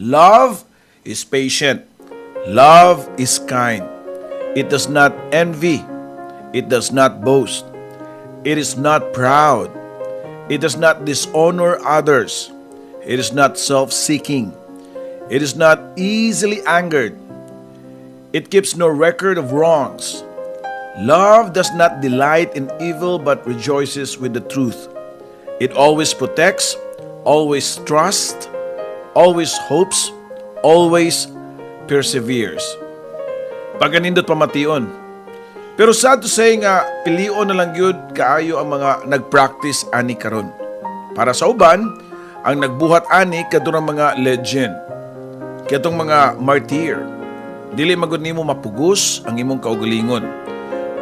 Love is patient. Love is kind. It does not envy. It does not boast. It is not proud. It does not dishonor others. It is not self-seeking. It is not easily angered. It keeps no record of wrongs. Love does not delight in evil but rejoices with the truth. It always protects, always trusts, always hopes, always perseveres. Paganindot pamation. Pero sad to say nga, pilion na lang yun kaayo ang mga nag-practice ani karon. Para sa uban, ang nagbuhat ani kadto ng mga legend. Katong mga martyr. Dili magud nimo mapugos ang imong kaugalingon.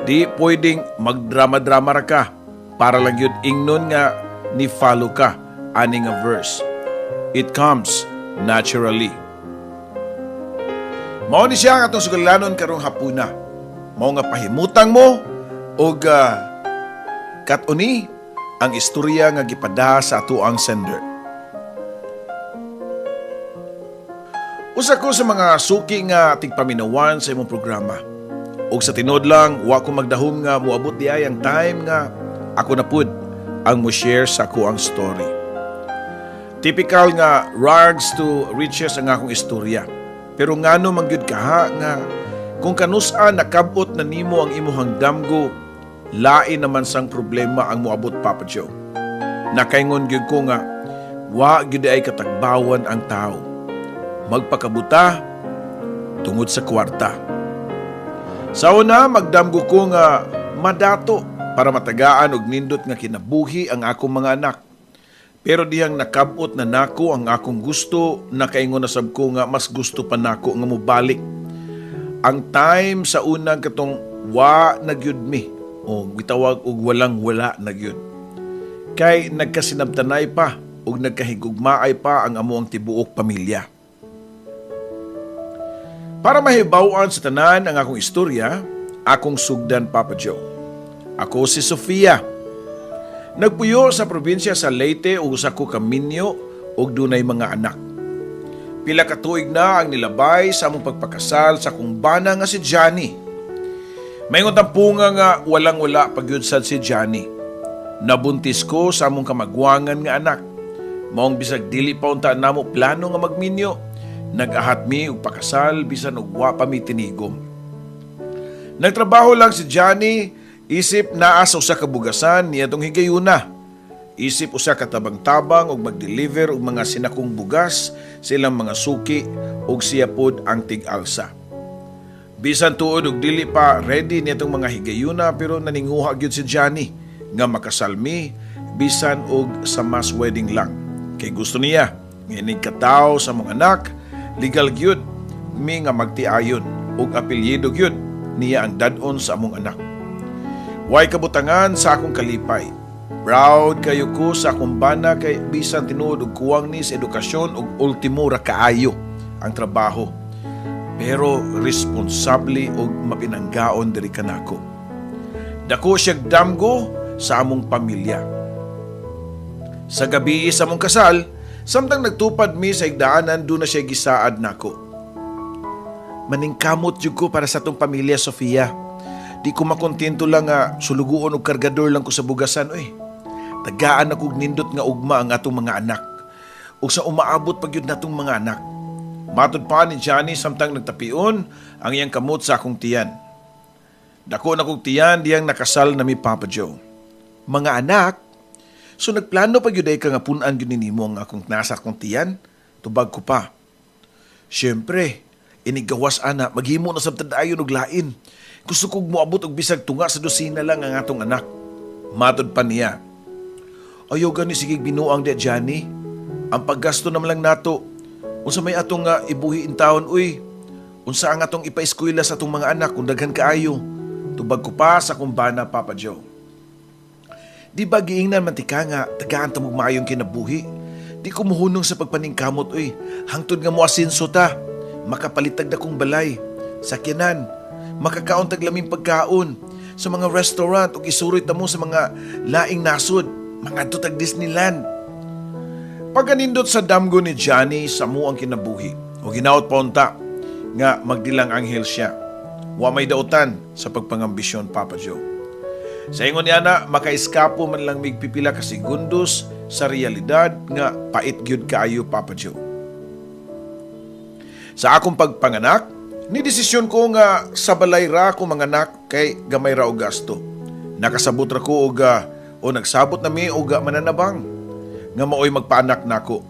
Di pwedeng magdrama-drama ra ka para lang yun ingnon nga ni follow ka ani nga verse. It comes naturally. Mao ni siya katong sugalanon karong hapuna. Mao nga pahimutang mo og katuni ang istorya nga gipada sa ato ang sender. Usa ko sa mga suki nga tigpaminawan sa imong programa. Ug sa tinod lang, wa ko magdahom nga moabot di ay ang time nga ako na pud ang mo share sa ako ang story. Typical nga rags to riches ang akong istorya. Pero ngano man gyud kaha nga kung kanusa nakabot na nimo ang imuhang damgo, lain naman sang problema ang moabot, Papa Joe. Nakaingon gyud ko nga, wa gyud ay katagbawan ang tao. Magpakabuta tungod sa kwarta. Sa una, magdamgo ko nga madato para matagaan og nindot nga kinabuhi ang akong mga anak. Pero dihang nakabot na nako ang akong gusto, nakaingon na sab ko nga mas gusto pa nako nga mobalik. Ang time sa unang katong wa nagyud mi o gitawag og walang wala nagyud. Kay nagkasinabtanay pa ug nagkahigugmaay pa ang amo ang tibuok pamilya. Para mahibaw-an sa tanan ang akong istorya, akong sugdan, Papa Joe. Ako si Sofia. Nagpuyo sa probinsya sa Leyte ug usa ko ka minyo ug dunay mga anak. Pila ka tuig na ang nilabay sa among pagpakasal sa akong bana nga si Johnny. Mayingon tampunga nga walang-wala pagyud sad si Johnny. Nabuntis ko sa among kamagwangan nga anak. Maong bisag dili pa unta namo plano nga magminyo. Nag-ahat mi og pakasal bisan og wa pa mi tinigom. Nagtrabaho lang si Johnny, isip naa sa usa ka bugasan niadtong higayuna. Isip usa ka tabang-tabang og mag-deliver og mga sinakong bugas sa ilang mga suki og siya pod ang tig-alsa. Bisan tuod og dili pa ready nitong mga higayuna pero naninguha gyud si Johnny nga makasalmi bisan og sa mass wedding lang. Kay gusto niya nga kataw sa mga anak, legal gyud mi nga magtiayon og apelyido gyud niya ang dad-on sa among anak. Way kabutangan sa akong kalipay. Proud kayo ko sa akong bana kay bisan tinuod og kuwang ni sa edukasyon ug ultimo ra kaayo ang trabaho. Pero responsable og mapinanggaon diri kanako. Dako siyag damgo sa among pamilya. Sa gabi sa among kasal, samtang nagtupad mi sa higdaanan doon na siya gisaad nako. Maningkamot jud ko para sa tong pamilya, Sofia. Di ko makontento lang nga suluguon og kargador lang ko sa bugasan, oy. Tagaan ako nindot nga ugma ang atong mga anak. Ug sa umaabot pagyud natong mga anak. Matud pa ni Johnny samtang nagtapion ang iyang kamot sa akong tiyan. Dako na kong tiyan diyang nakasal na mi, Papa Joe. Mga anak, so nagplano pa gyud ay ka nga punan gyud nimo ang akong nasa akong tiyan? Tubag ko pa. Siyempre, inigawas ana, maghimo na sabtad ayon og lain. Gusto kong moabot og bisag tunga sa dosina lang ang atong anak. Matud pa niya. Ayaw gani sige binuang de Johnny. Ang paggasto naman lang nato. Unsa may atong ibuhi in taon, uy. Unsa ang atong ipa-eskwela sa atong mga anak kung daghan kaayo. Tubag ko pa sa kumbana, Papa Joe. Di ba giingnan mantika nga tagaan ta maayong kinabuhi? Di ko muhunong sa pagpaningkamot, uy. Hangtod nga mo asinso ta. Makapalitag na kong balay. Sakyanan. Makakaon taglaming pagkaon. Sa mga restaurant o isurit na mo sa mga laing nasod. Mga tutag Disneyland. Pagganindot sa damgo ni Johnny sa muang kinabuhi o ginaot paunta nga magdilang anghel siya. Wa may dautan sa pagpangambisyon, Papa Joe. Sa ingon niya na, makaiskapo man lang migpipila ka segundos sa realidad nga pait gyud kaayo, Papa Joe. Sa akong pagpanganak, ni desisyon ko nga sa balay ra ko manganak kay gamay ra og gasto. Nakasabot ra ko o nagsabot na mi og mananabang nga maoy magpaanak nako.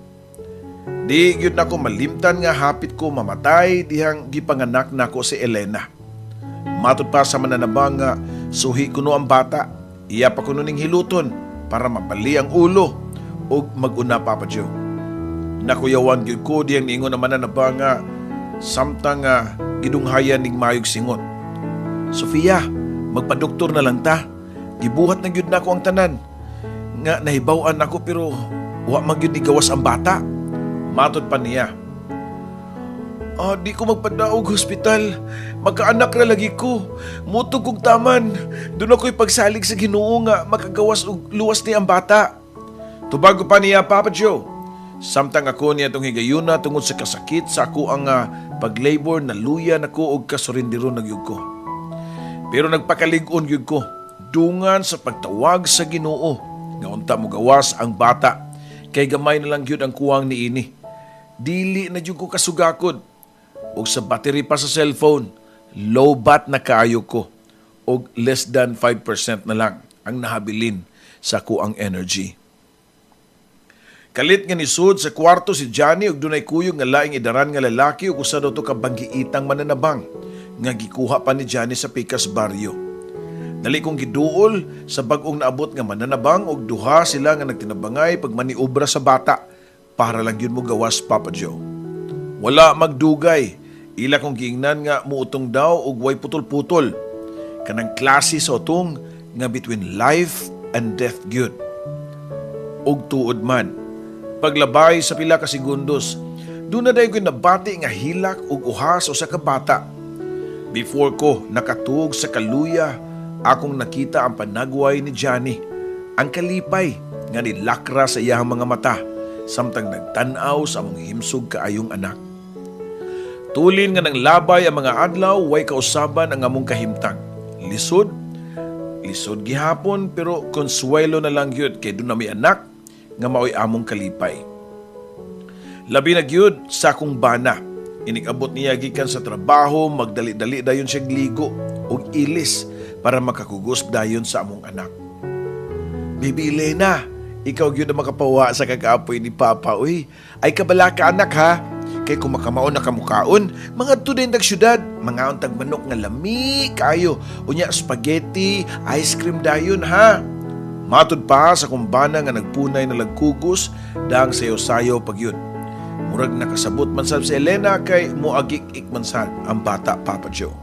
Di gyud nako malimtan nga hapit ko mamatay dihang gipanganak nako si Elena. Matud pa sa mananabang nga suhi kuno ang bata, iya pa kuno ning hiluton para mapali ang ulo ug maguna, Papa Joe. Nakuyawan gyud ko diyang niingon na mananabang nga samtang gidunghayan ning mayog singot. Sofia, magpadoktor na lang ta. Gibuhat na gyud nako ang tanan. Nga nahibaw-an ako pero wa man gyud ni gawas ang bata. Matod pa niya. Di ko magpadaog hospital. Magkaanak na lagi ko. Mutog kong taman. Doon ako'y pagsalig sa Ginoo nga makagawas og luwas ni ang bata. Tubago pa niya, Papa Joe. Samtang ako niya itong higayuna tungod sa kasakit sa ako ang pag-labor na luya na ko og kasurindiro na gyud ko. Pero nagpakalig-on gyud ko. Dungan sa pagtawag sa Ginoo nga unta mo gawas ang bata kay gamay na lang gyud ang kuwang niini. Dili na gyud ko kasugakod. Og sa battery pa sa cellphone, low bat na kaayo ko. Og less than 5% na lang ang nahabilin sa kuang energy. Kalit nga nisud sa kwarto si Johnny og dunay kuyog nga laing idaran nga lalaki ug usa daw to ka banggiitang mananabang nga gikuha pa ni Johnny sa Picas Barrio. Dali kong giduol sa bag-ong naabot nga mananabang og duha sila nga nagtinabangay pag maniobra sa bata para lang yun mo gawas, Papa Joe. Wala magdugay, ila kong giingnan nga muutong daw og way putol-putol. Kanang klase sa utong nga between life and death gyud. Og tuod man, paglabay sa pila ka segundos, doon na dayon ko nabati nga hilak og uhas o sa kabata. Before ko nakatug sa kaluya, akong nakita ang panagway ni Johnny, ang kalipay nga nilakra sa iyang mga mata, samtang nagtanaw sa among himsog kaayong anak. Tulin nga ng labay ang mga adlaw, way kausaban ang among kahimtang. Lisod gihapon pero konsuelo na lang yun kay doon na may anak nga maoy among kalipay. Labi na gyud sa akong bana, inikabot niya gikan sa trabaho, magdali-dali dayon siya gligo og ilis para makakugos dayon sa among anak. Baby Elena, ikaw gyud na makapawa sa kagaapoy ni Papa. Uy, ay kabala ka anak ha. Kay kung makamaon na kamukaon, mga tuday ng syudad, mga untag manok nga lami kayo, unya spaghetti, ice cream dayon ha. Matud pa sa kumbana nga nagpunay na lagkugos, dang sayo-sayo pagyud. Murag nakasabot man sab si Elena kay muagik-ik man sad ang bata, Papa Joe.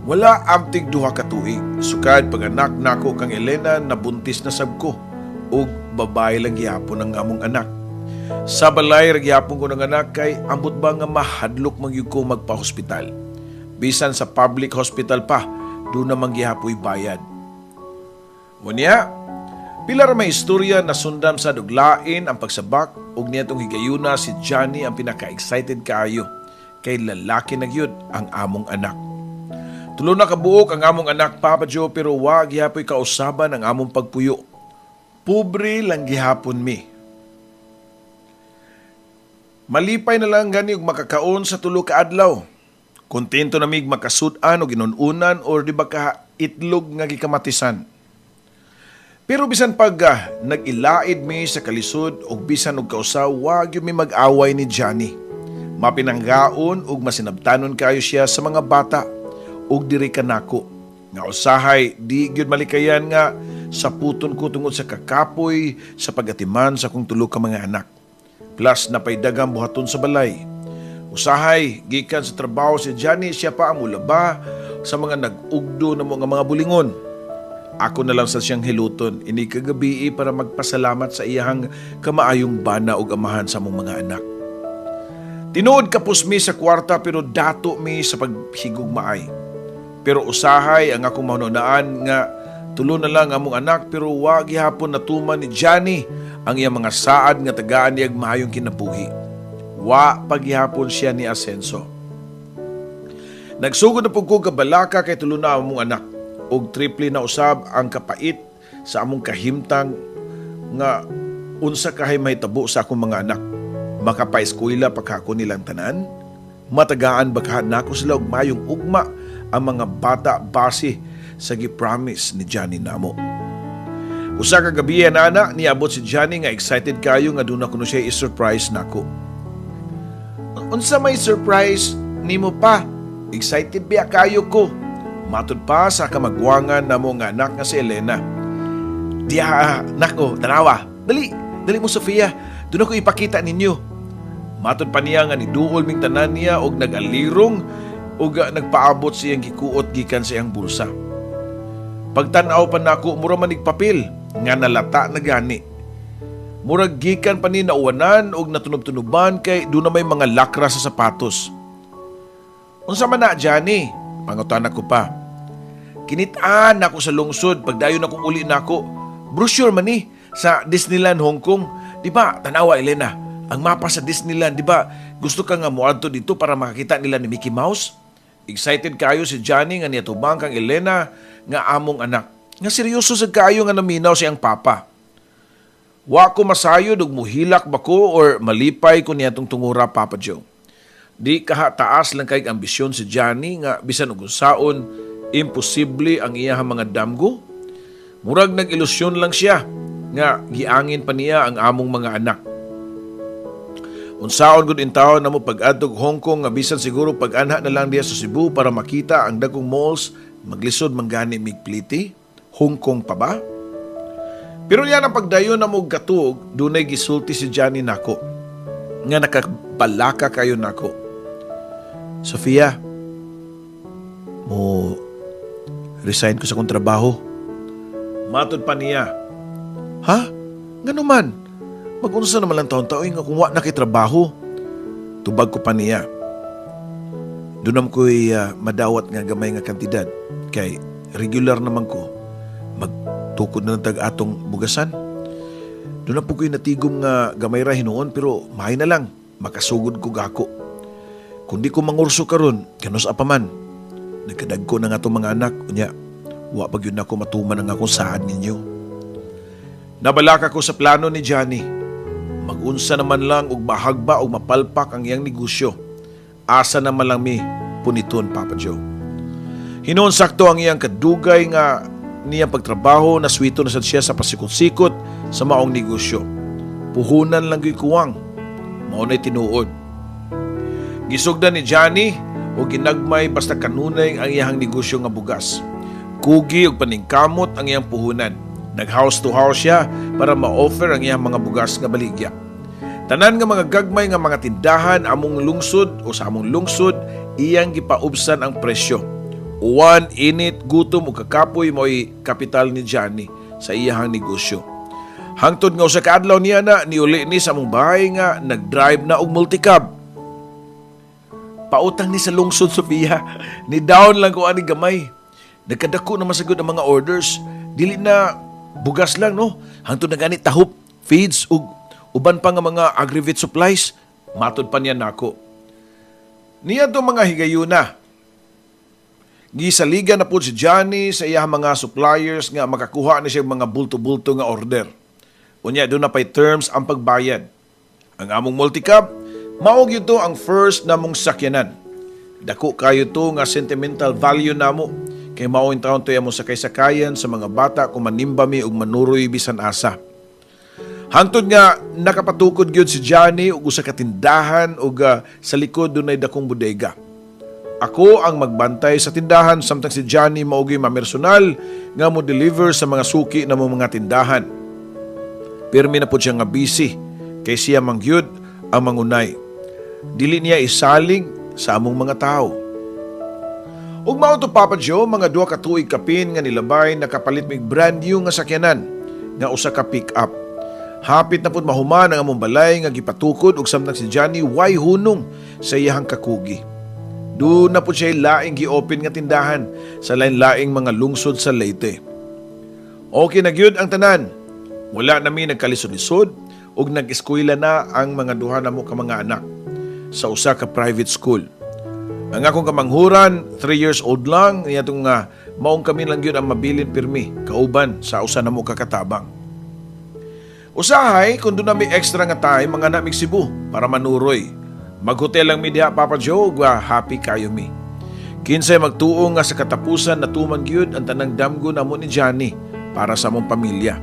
Wala amtig duha ka tuig, sukad pag-anak nako kang Elena nabuntis na sab ko, ug babae lang gihapon ang among anak. Sa balay ragyapon ko ng anak kay ambot ba nga mahadlok magyug ko magpa-hospital. Bisan sa public hospital pa, doon naman gihapoy bayad. Unya, pilar may istorya na sundan sa duglain ang pagsabak ug niyatong higayuna si Johnny ang pinaka-excited kaayo kay lalaki na gyud ang among anak. Tulo na kabuok ang among anak, Papa Joe, pero wa gihapoy kausaban ang among pagpuyo. Pobre lang gihapon mi. Malipay na lang gani og makakaon sa tulo ka adlaw. Kontento na mig makasudan o ginununan or di ba ka itlog nga gikamatisan. Pero bisan pag nag-ilaid mi sa kalisod o bisan og kausaw, wag yun mi mag-away ni Johnny. Mapinanggaon ug masinabtanon kayo siya sa mga bata ug diri kanako. Nga usahay di gyud malikayan nga sa puton ko tungod sa kakapoy sa pagatiman sa kong tulo ka mga anak. Plus napaydagang buhaton sa balay. Usahay, gikan sa trabaho si Johnny, siya pa ang mulaba sa mga nag-ugdo na mga bulingon. Ako na lang sa siyang hiluton, ini kagabi para magpasalamat sa iyang kamaayong bana ug amahan sa mong mga anak. Tinuod kapos mi sa kwarta pero dato mi sa paghigugmaay. Pero usahay ang akong mahununaan nga Tulo na lang among anak pero wa gihapon natuman ni Johnny ang iyang mga saad nga tagaan niyag mahayong kinabuhi. Wa paghihapon siya ni asenso. Nagsugod na pug ko kabalaka kay tulo na among anak og triple na usab ang kapait sa among kahimtang nga unsa kahay mahitabo sa akong mga anak. Makapaeskwela pagkako nilang tanan, matagaan bakahan nako sila og mayong ugma ang mga bata base sa gipromise ni Johnny namo. Usa ka gabi ana niabot si Johnny nga excited kayo nga doon kuno siya i-surprise nako. Unsa may surprise nimo pa? Excited biya kayo ko. Matud pa sa kamagwangan namo nga anak nga si Elena. Diya, nako, tanawa. Dali mo Sofia. Doon ako ipakita ninyo. Matud pa niya nga niduol ming tanan niya og nag-alirong og nagpaabot siyang gikuot gikan sa iyang bulsa. Pagtan-aw pa nako mura man papel nga nalata na gani. Murag gikan pa ni nauwanan og natunob-tunuban kay doon na may mga lakra sa sapatos. Unsa man na, Johnny? Pangutan ako pa. Kinitaan ako sa lungsod pagdayon akong uli nako. Brochure man ni sa Disneyland Hong Kong. Di ba, tanawa Elena, ang mapa sa Disneyland, di ba, gusto ka nga muadto dito para makakita nila ni Mickey Mouse? Excited kayo si Johnny nga niyatubang kang Elena nga among anak. Nga seryoso sa kayo nga naminaw siyang papa. Wa ko masayod og muhilak ba ko or malipay ko niyatong tungura, Papa Joe. Di kahataas lang kay ambisyon si Johnny nga bisan og unsaon imposible ang iyang mga damgo. Murag nag-ilusyon lang siya nga giangin pa niya ang among mga anak. Unsaon gud intaw namo pag-adtog Hong Kong nga bisan siguro pag-anha na lang diya sa Cebu para makita ang dagkong malls, maglisod manggani migpliti. Hong Kong pa ba? Pero yan ang pagdayon na mo gatug, dunay gisulti si Johnny nako. Nga nakabalaka kayo nako. Sofia, mo resign ko sa kong trabaho. Matod pa niya. Ha? Ngano man? Mag-unsa naman lang taon-taon nga kung wa nakitrabaho. Tubag ko pa niya. Dunam ko'y madawat nga gamay nga kantidad. Kay regular naman ko. Magtukod na ng tag-atong bugasan. Doon na po ko'y natigom nga gamay ra hinuon pero mahay na lang. Makasugod ko gako. Kung di ko mangurso karon, kanus apaman. Nagkadag ko na nga itong mga anak. Unya, wa pag yun ako matuman ang akong saan ninyo. Nabalaka ko sa plano ni Johnny. Magunsa naman lang og mahagba o mapalpak ang iyang negosyo. Asa naman lang mi puniton, Papa Joe. Hinoon sakto ang iyang kadugay nga niyang pagtrabaho na swito na sad siya sa pasikot-sikot sa maong negosyo. Puhunan lang gikuwang. Maunay tinuod. Gisugdan ni Johnny o ginagmay basta kanunay ang iyang negosyo nga bugas. Kugi og paningkamot ang iyang puhunan. Nag-house to house siya para ma-offer ang iyang mga bugas nga baligya. Tanan nga mga gagmay nga mga tindahan among lungsod o sa among lungsod, iyang gipaubsan ang presyo. Uwan, init, gutom o kakapoy mo'y kapital ni Johnny sa iyang negosyo. Hangtod nga usa ka adlaw niya na niuli ni sa among bahay nga nag-drive na og multicab. Pautang ni sa lungsod, Sofia. Ni down lang ko ani gamay. Nagkadako na masagod ang mga orders. Dili na bugas lang, no? Hangtod na ganit tahop, feeds, ug uban pa nga mga agri-vet supplies. Matod pa niya nako. Niya to mga higayuna. Gisaligan na po si Johnny sa iyang mga suppliers nga makakuha na siya mga bulto-bulto nga order. Unya doon na pa'y terms ang pagbayad. Ang among multicab, maog yun to ang first namong sakyanan. Dako kayo to nga sentimental value namo. Kay maoing taon to yamo sakay-sakayan sa mga bata kung manimbami ug manuroy bisan asa. Hangtod nga nakapatukod gyud si Johnny ug usa ka tindahan ug sa likod dunay dakong bodega. Ako ang magbantay sa tindahan samtang si Johnny maogi mamersonal nga mo deliver sa mga suki na mga tindahan. Pirmi na po siya nga busy kay siya mangyud ang mangunay. Dili niya isalig sa among mga tao. Ug mao to Papa Joe, mga 2 ka tuig kapin nga nilabay nakapalit mig brand new nga sakyanan nga usa ka pick-up. Hapit na pud mahuman ang among balay nga gipatukod ug samtang si Johnny way hunong sa iyang kakugi. Doon na po siya laing gi-open nga tindahan sa lain-laing mga lungsod sa Leyte. Okay na gyud ang tanan. Wala nami nagkalisod-lisod ug nag-eskwela na ang mga duha namo ka mga anak sa usa ka private school. Ang akong kamanghuran, 3 years old lang, niya itong maong kami lang yun ang mabilin pirmi, kauban sa usa namo kakatabang. Usahay, kung doon nami extra nga time, mga namig Cebu para manuroy. Mag-hotel lang mi diha, Papa Joe, happy kayo mi. Kinsay magtuo nga sa katapusan na tuman gyud ang tanang damgo namo ni Johnny para sa among pamilya.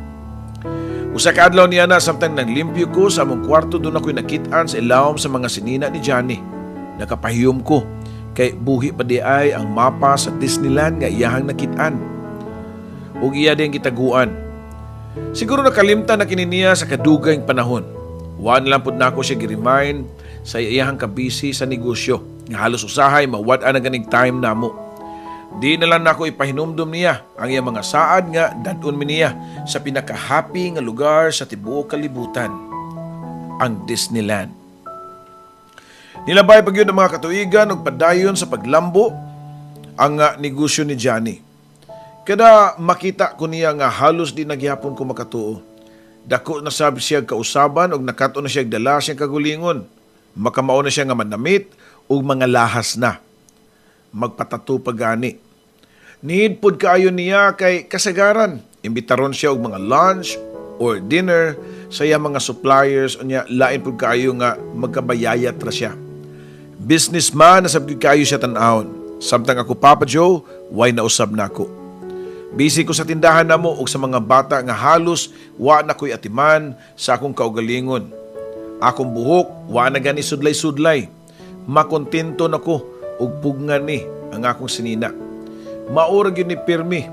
Usa ka adlaw niya na samtang naglimpyo ko sa among kwarto, doon ako'y nakitaan sa ilawom sa mga sinina ni Johnny. Nakapahiyom ko kay buhi pa di ay ang mapa sa Disneyland nga iyahang nakitaan. Ug iya din gitaguan. Siguro nakalimtan na kininiya sa kadugayng panahon. Waan lang pud nako siya gi-remind sa iyahang kabisi sa negosyo. Nga halos usahay mawad-an na ganing time namo. Di na lang nako ipahinumdum niya ang iyang mga saad nga dadun mi niya sa pinaka-happy nga lugar sa tibuok kalibutan, ang Disneyland. Nilabay pag yun ang mga katuigan ug padayon sa paglambo ang negosyo ni Johnny. Kada makita ko niya nga halos di nagyapon ko makatuo. Dako na sabi siya kausaban ug nakato na siya dala siyang kagulingon. Makamao na siya nga manamit ug mga lahas na. Magpatato pa gani. Need pod kaayo niya kay kasagaran. Imbitaron siya og mga lunch or dinner sa iya mga suppliers unya lain pod kaayo nga magkabayayat ra siya. Businessman na sabgid kaayo siya tan-awon. Samtang ako Papa Joe, way nausab nako. Busy ko sa tindahan namo ug sa mga bata nga halos wa na ko'y atiman sa akong kaugalingon. Akong buhok wa na gani sudlay-sudlay. Makontento nako ug pugngan ni ang akong sinina. Maurag yun ni pirmi,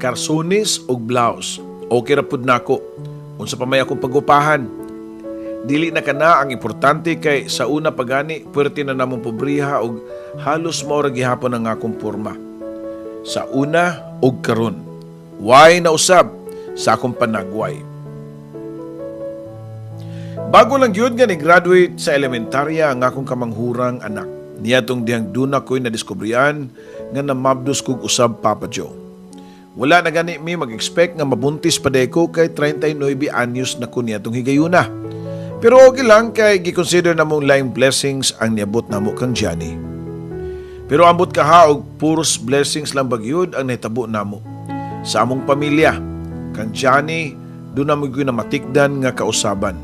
karsunis ug blouse. Okay ra pud nako. Unsa pa may akong pagupahan. Dili na kana ang importante kay sa una pagani puwerte na namong pobriha ug halos maurag gihapon ang akong porma. Sa una ug karon, way na usab sa akong panagway. Bago lang yun nga ni-graduate sa elementarya ang akong kamanghurang anak. Niyatong dihang duna ko'y nadiskubriyan nga namabdos kong usab Papa Joe. Wala na gani mi mag-expect nga mabuntis pa deko kay 39 anyos na ko niyatong higayuna. Pero okay lang kay gikonsider na mong laing blessings ang niabot namo kang Johnny. Pero ambot kaha og puros blessings lang bagyod ang nahitabo namo sa among pamilya. Kang Johnny, doon namo gyud na matikdan nga kausaban.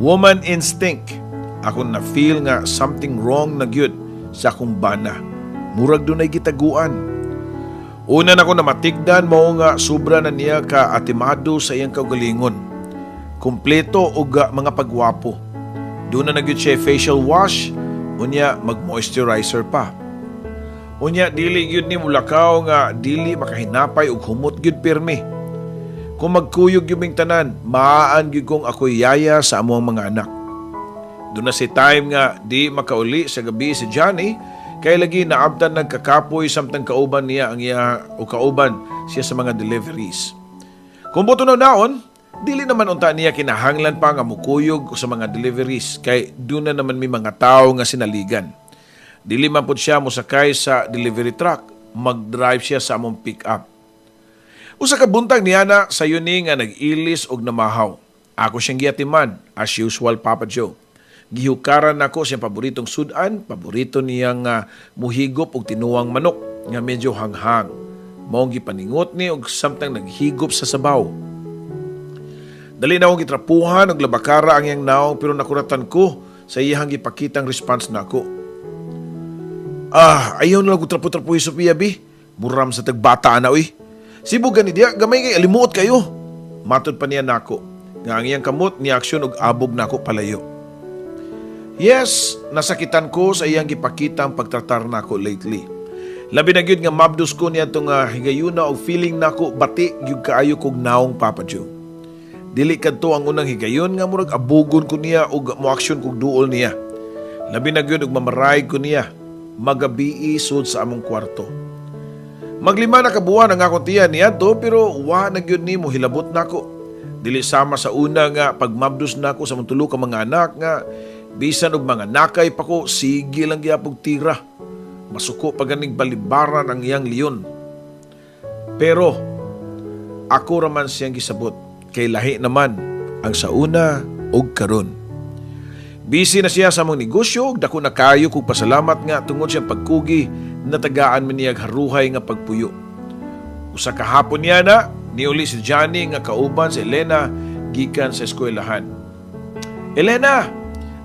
Woman instinct. Ako na feel nga something wrong na gyud sa akong bana. Murag dunay gitaguan. Una na ko na matigdan mo nga sobra na niya ka atimado sa iyang kaugalingon. Kompleto og mga pagwapo. Doon na nagyud siya facial wash, unya mag-moisturizer pa. Unya dili gyud ni mulakaw nga dili makahinapay og humot gyud pirmi. Kung magkuyog yung tanan, maaan gyud kong ako'y yaya sa amuang mga anak. Doon na si time nga di makauli sa gabi si Johnny, kay lagi naabtan nagkakapoy samtang kauban niya ang iya o kauban siya sa mga deliveries. Kung buto na naon, dili naman unta niya kinahanglan pa nga mukuyog sa mga deliveries kay doon na naman may mga tao nga sinaligan. Dili man pud siya mosakay sa delivery truck, mag-drive siya sa among pick-up. Usa ka buntag niya na sa yuni nga nag-ilis og namahaw. Ako siyang giatiman, as usual Papa Joe. Gihukaran nako siyang paboritong sudan, paborito niyang muhigop og tinuwang manok nga medyo hanghang. Maong gipaningot ni og samtang naghigop sa sabaw. Dali na akong gitrapuhan og labakara ang iyang naong pero nakuratan ko sa iyang gipakitang response nako. Ayaw na lang ko trapo-trapuhi Sofia bi. Muram sa tagbata na uy. Sibo gani diya, gamay kay alimuot kayo. Matod pa niya nako. Nga ang iyang kamot ni aksyon og abog nako palayo. Yes, nasakitan ko sa iyang gipakitang pagtratar nako lately. Labi na gyud nga mabdos ko niya itong higayuna og feeling nako bati gyud kaayo kog naong Papa Joe. Dili kadto ang unang higayon nga murag abugon ko niya og moaksyon kog duol niya. Labi na gyud og mamaray ko niya magabii sud sa among kwarto. Maglima na kabuan ang akong tiyan niya to pero wa na gyud ni mo hilabot nako. Dili sama sa una nga pagmabdos nako sa mong tulo ka mga anak nga bisan og mga nakay pa ko, sige lang gyapog tira. Masuko pa ganing balibaran ang iyang leon. Pero, ako raman siyang gisabot, kay lahi naman ang sa una og karon. Busy na siya sa mong negosyo, ug dako na kayo kung pasalamat nga tungod siyang pagkugi na tagaan man niyag haruhay nga pagpuyo. Usa ka hapon niya na, niuli si Johnny nga kauban si Elena gikan sa eskwelahan. Elena,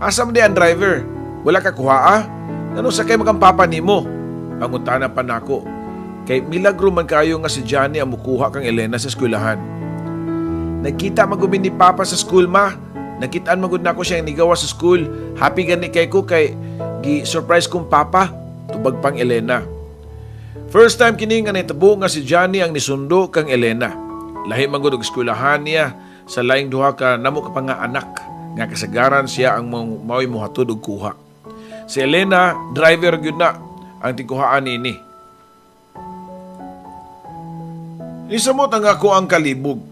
asa man di ang driver? Wala ka kuha? Ano sa kay makampapa nimo? Pangutana pa nako. Kay milagro man kayo nga si Johnny ang mukuha kang Elena sa eskwelahan. Nagkita magumin ni Papa sa school, ma. Nakitaan magud nako siya ang nigawa sa school. Happy gani kay ko kay gi-surprise kong Papa. Tubag pang Elena. First time kini nga nahitabo nga si Johnny ang nisundo kang Elena. Lahi magud og eskwelahan niya sa laing duha ka namo ka pa nga anak nga kasagaran siya ang mao'y muhatod og kuha. Si Elena, driver gyud na ang tikuhaan ini. Isamot ang ako ang kalibog.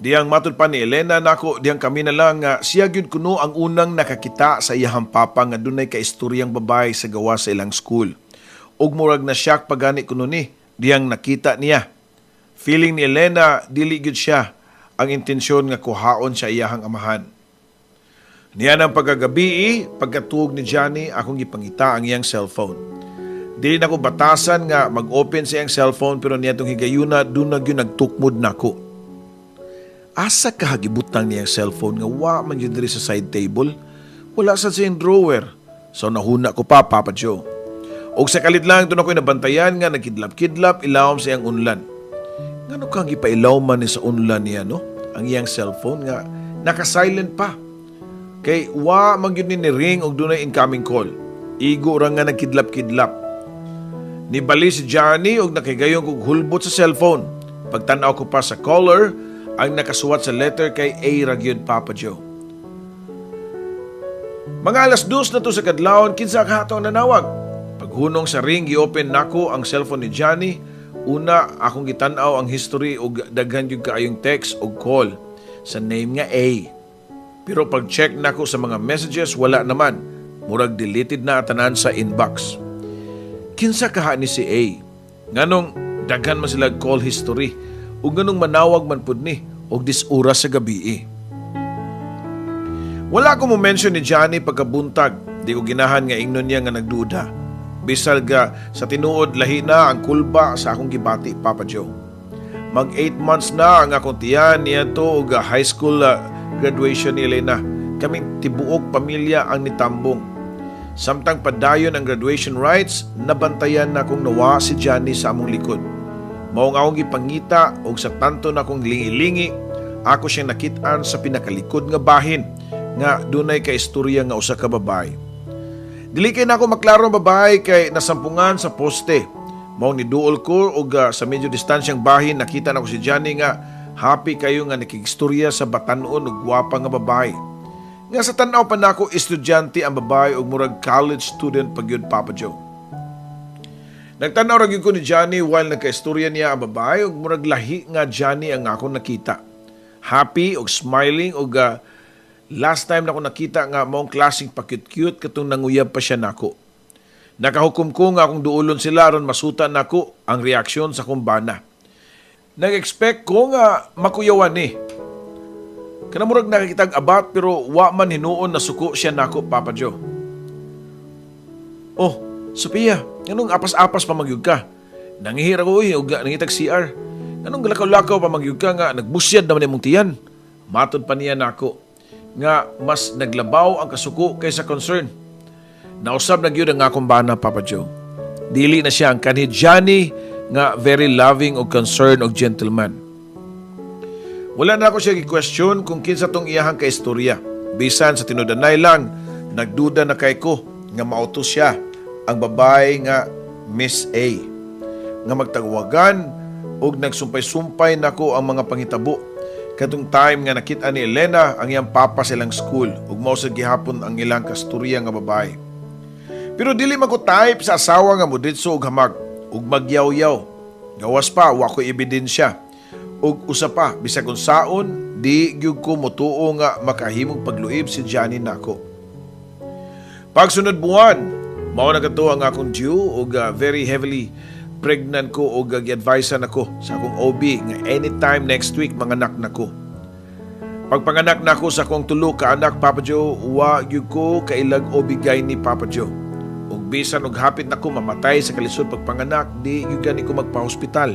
Diyang matud pa ni Elena nako, diyang kami na lang nga siya gyud kuno ang unang nakakita sa iyahang papa nga dunay ka istoryang babae sa gawa sa ilang school. Ug murag na shock pagani kuno ni diyang nakita niya. Feeling ni Elena dili gyud siya ang intensyon nga kuhaon sa iyahang amahan. Niya ng pagkagabi, pagkatuog ni Johnny, akong gipangita ang iyang cellphone. Dili na ko batasan nga mag-open sa iyang cellphone pero niya itong higayuna, doon na yun nagtukmod na ko. Asa kahagibutang niyang cellphone nga wa man yun diri sa side table? Wala sa siyang drawer. So nahuna ko pa, Papa Joe. Og sa kalit lang, doon ako'y nabantayan nga nagkidlap-kidlap, ilawom sa iyang unlan. Ngano kang ipailaw man ni sa unlan niya, no? Ang iyang cellphone nga, naka-silent pa. Kay wa man yun ni ring og dunay incoming call. Igo ra nga nagkidlap-kidlap. Nibali si Johnny og nakigayong kog hulbot sa cellphone. Pagtan-aw ko pa sa caller, ang nakasuwat sa letter kay A ra gyud, Papa Joe. Mga alas 2 na to sa kadlawon, kinsa ka hatong nanawag. Paghunong sa ring, gi-open nako ang cellphone ni Johnny. Una, akong gitan-aw ang history og daghan gyud kaayong text og call sa name nga A. Pero pag-check nako sa mga messages, wala naman. Murag deleted na tanan sa inbox. Kinsa kaha ni si A? Nganong daghan man sila call history ug nganong manawag man pud ni og dis-oras sa gabi. Wala ko mo mention ni Johnny pagkabuntag. Di ko ginahan nga ingnon niya nga nagduda. Bisal ga sa tinuod lahi na ang kulba sa akong gibati, Papa Joe. Mag 8 months na ang akong tiyan niya to og high school graduation ni Elena. Kaming tibuok pamilya ang nitambong. Samtang padayon ang graduation rites, nabantayan na kong nawa si Johnny sa among likod. Maong akong gipangita og sa tanto na kong lingi-lingi, ako siyang nakitaan sa pinakalikod nga bahin nga dunay ka istorya nga usa ka babae. Dili kay nako maklaro ang babae kay nasampungan sa poste. Maong niduol ko og sa medyo distansyang bahin nakita nako si Johnny nga happy kayo nga nakigistorya sa batanon og gwapa nga babae. Nga sa tanaw pa nako estudyante ang babae og murag college student pagyud, Papa Joe. Nagtanaw ra gyud ko ni Johnny while nagkaistorya niya ang babae og murag lahi nga Johnny ang akong nakita. Happy og smiling og last time na ako nakita nga maong klaseng pa-cute-cute katong nanguyab pa siya nako. Nakahukom ko nga akong duulon sila aron masutan nako ang reaksyon sa kumbana. Nag-expect ko nga makuyawan ni. Kanamurag nakakitag abat pero wa man hinuon na suko siya nako, Papa Joe. Oh, Sophia, anong apas-apas pa magyug ka? Nangihira ko og nangitag CR. Anong galakaw-lakaw pa magyug ka nga nagbusyad naman imong tiyan? Matod pa niya nako nga mas naglabaw ang kasuko kaysa concern. Nausab na gyud ang akong bana, Papa Joe. Dili na siya ang kanhi Johnny nga very loving og concerned og gentleman. Wala na ako siya gi-question kung kinsa tong iyahang kaistorya. Bisan sa tinudanay lang, nagduda na kay ko nga mautos siya ang babae nga Miss A. Nga magtagwagan og nagsumpay-sumpay nako ang mga panghitabo. Katong time nga nakita ni Elena ang iyang papa sa ilang school ug mao sa gihapon ang ilang kasturya nga babae. Pero dili man ko type sa asawa nga moditso og hamag ug magyaw-yaw. Gawas pa wa ko ebidensya. Ug usa pa bisag unsaon di gyud ko motuo nga makahimong pagluib si Johnny nako. Pagsunod buwan, mao na kadto ang akong due ug very heavily pregnant ko o gag-advisean ako sa akong OB nga anytime next week manganak na ko. Pagpanganak na ako sa akong tulo ka anak, Papa Joe, wa gyud ko kailag obigay ni Papa Joe. Ug bisan og hapit na ko mamatay sa kalisod pagpanganak, di gyud gani ko magpa-hospital.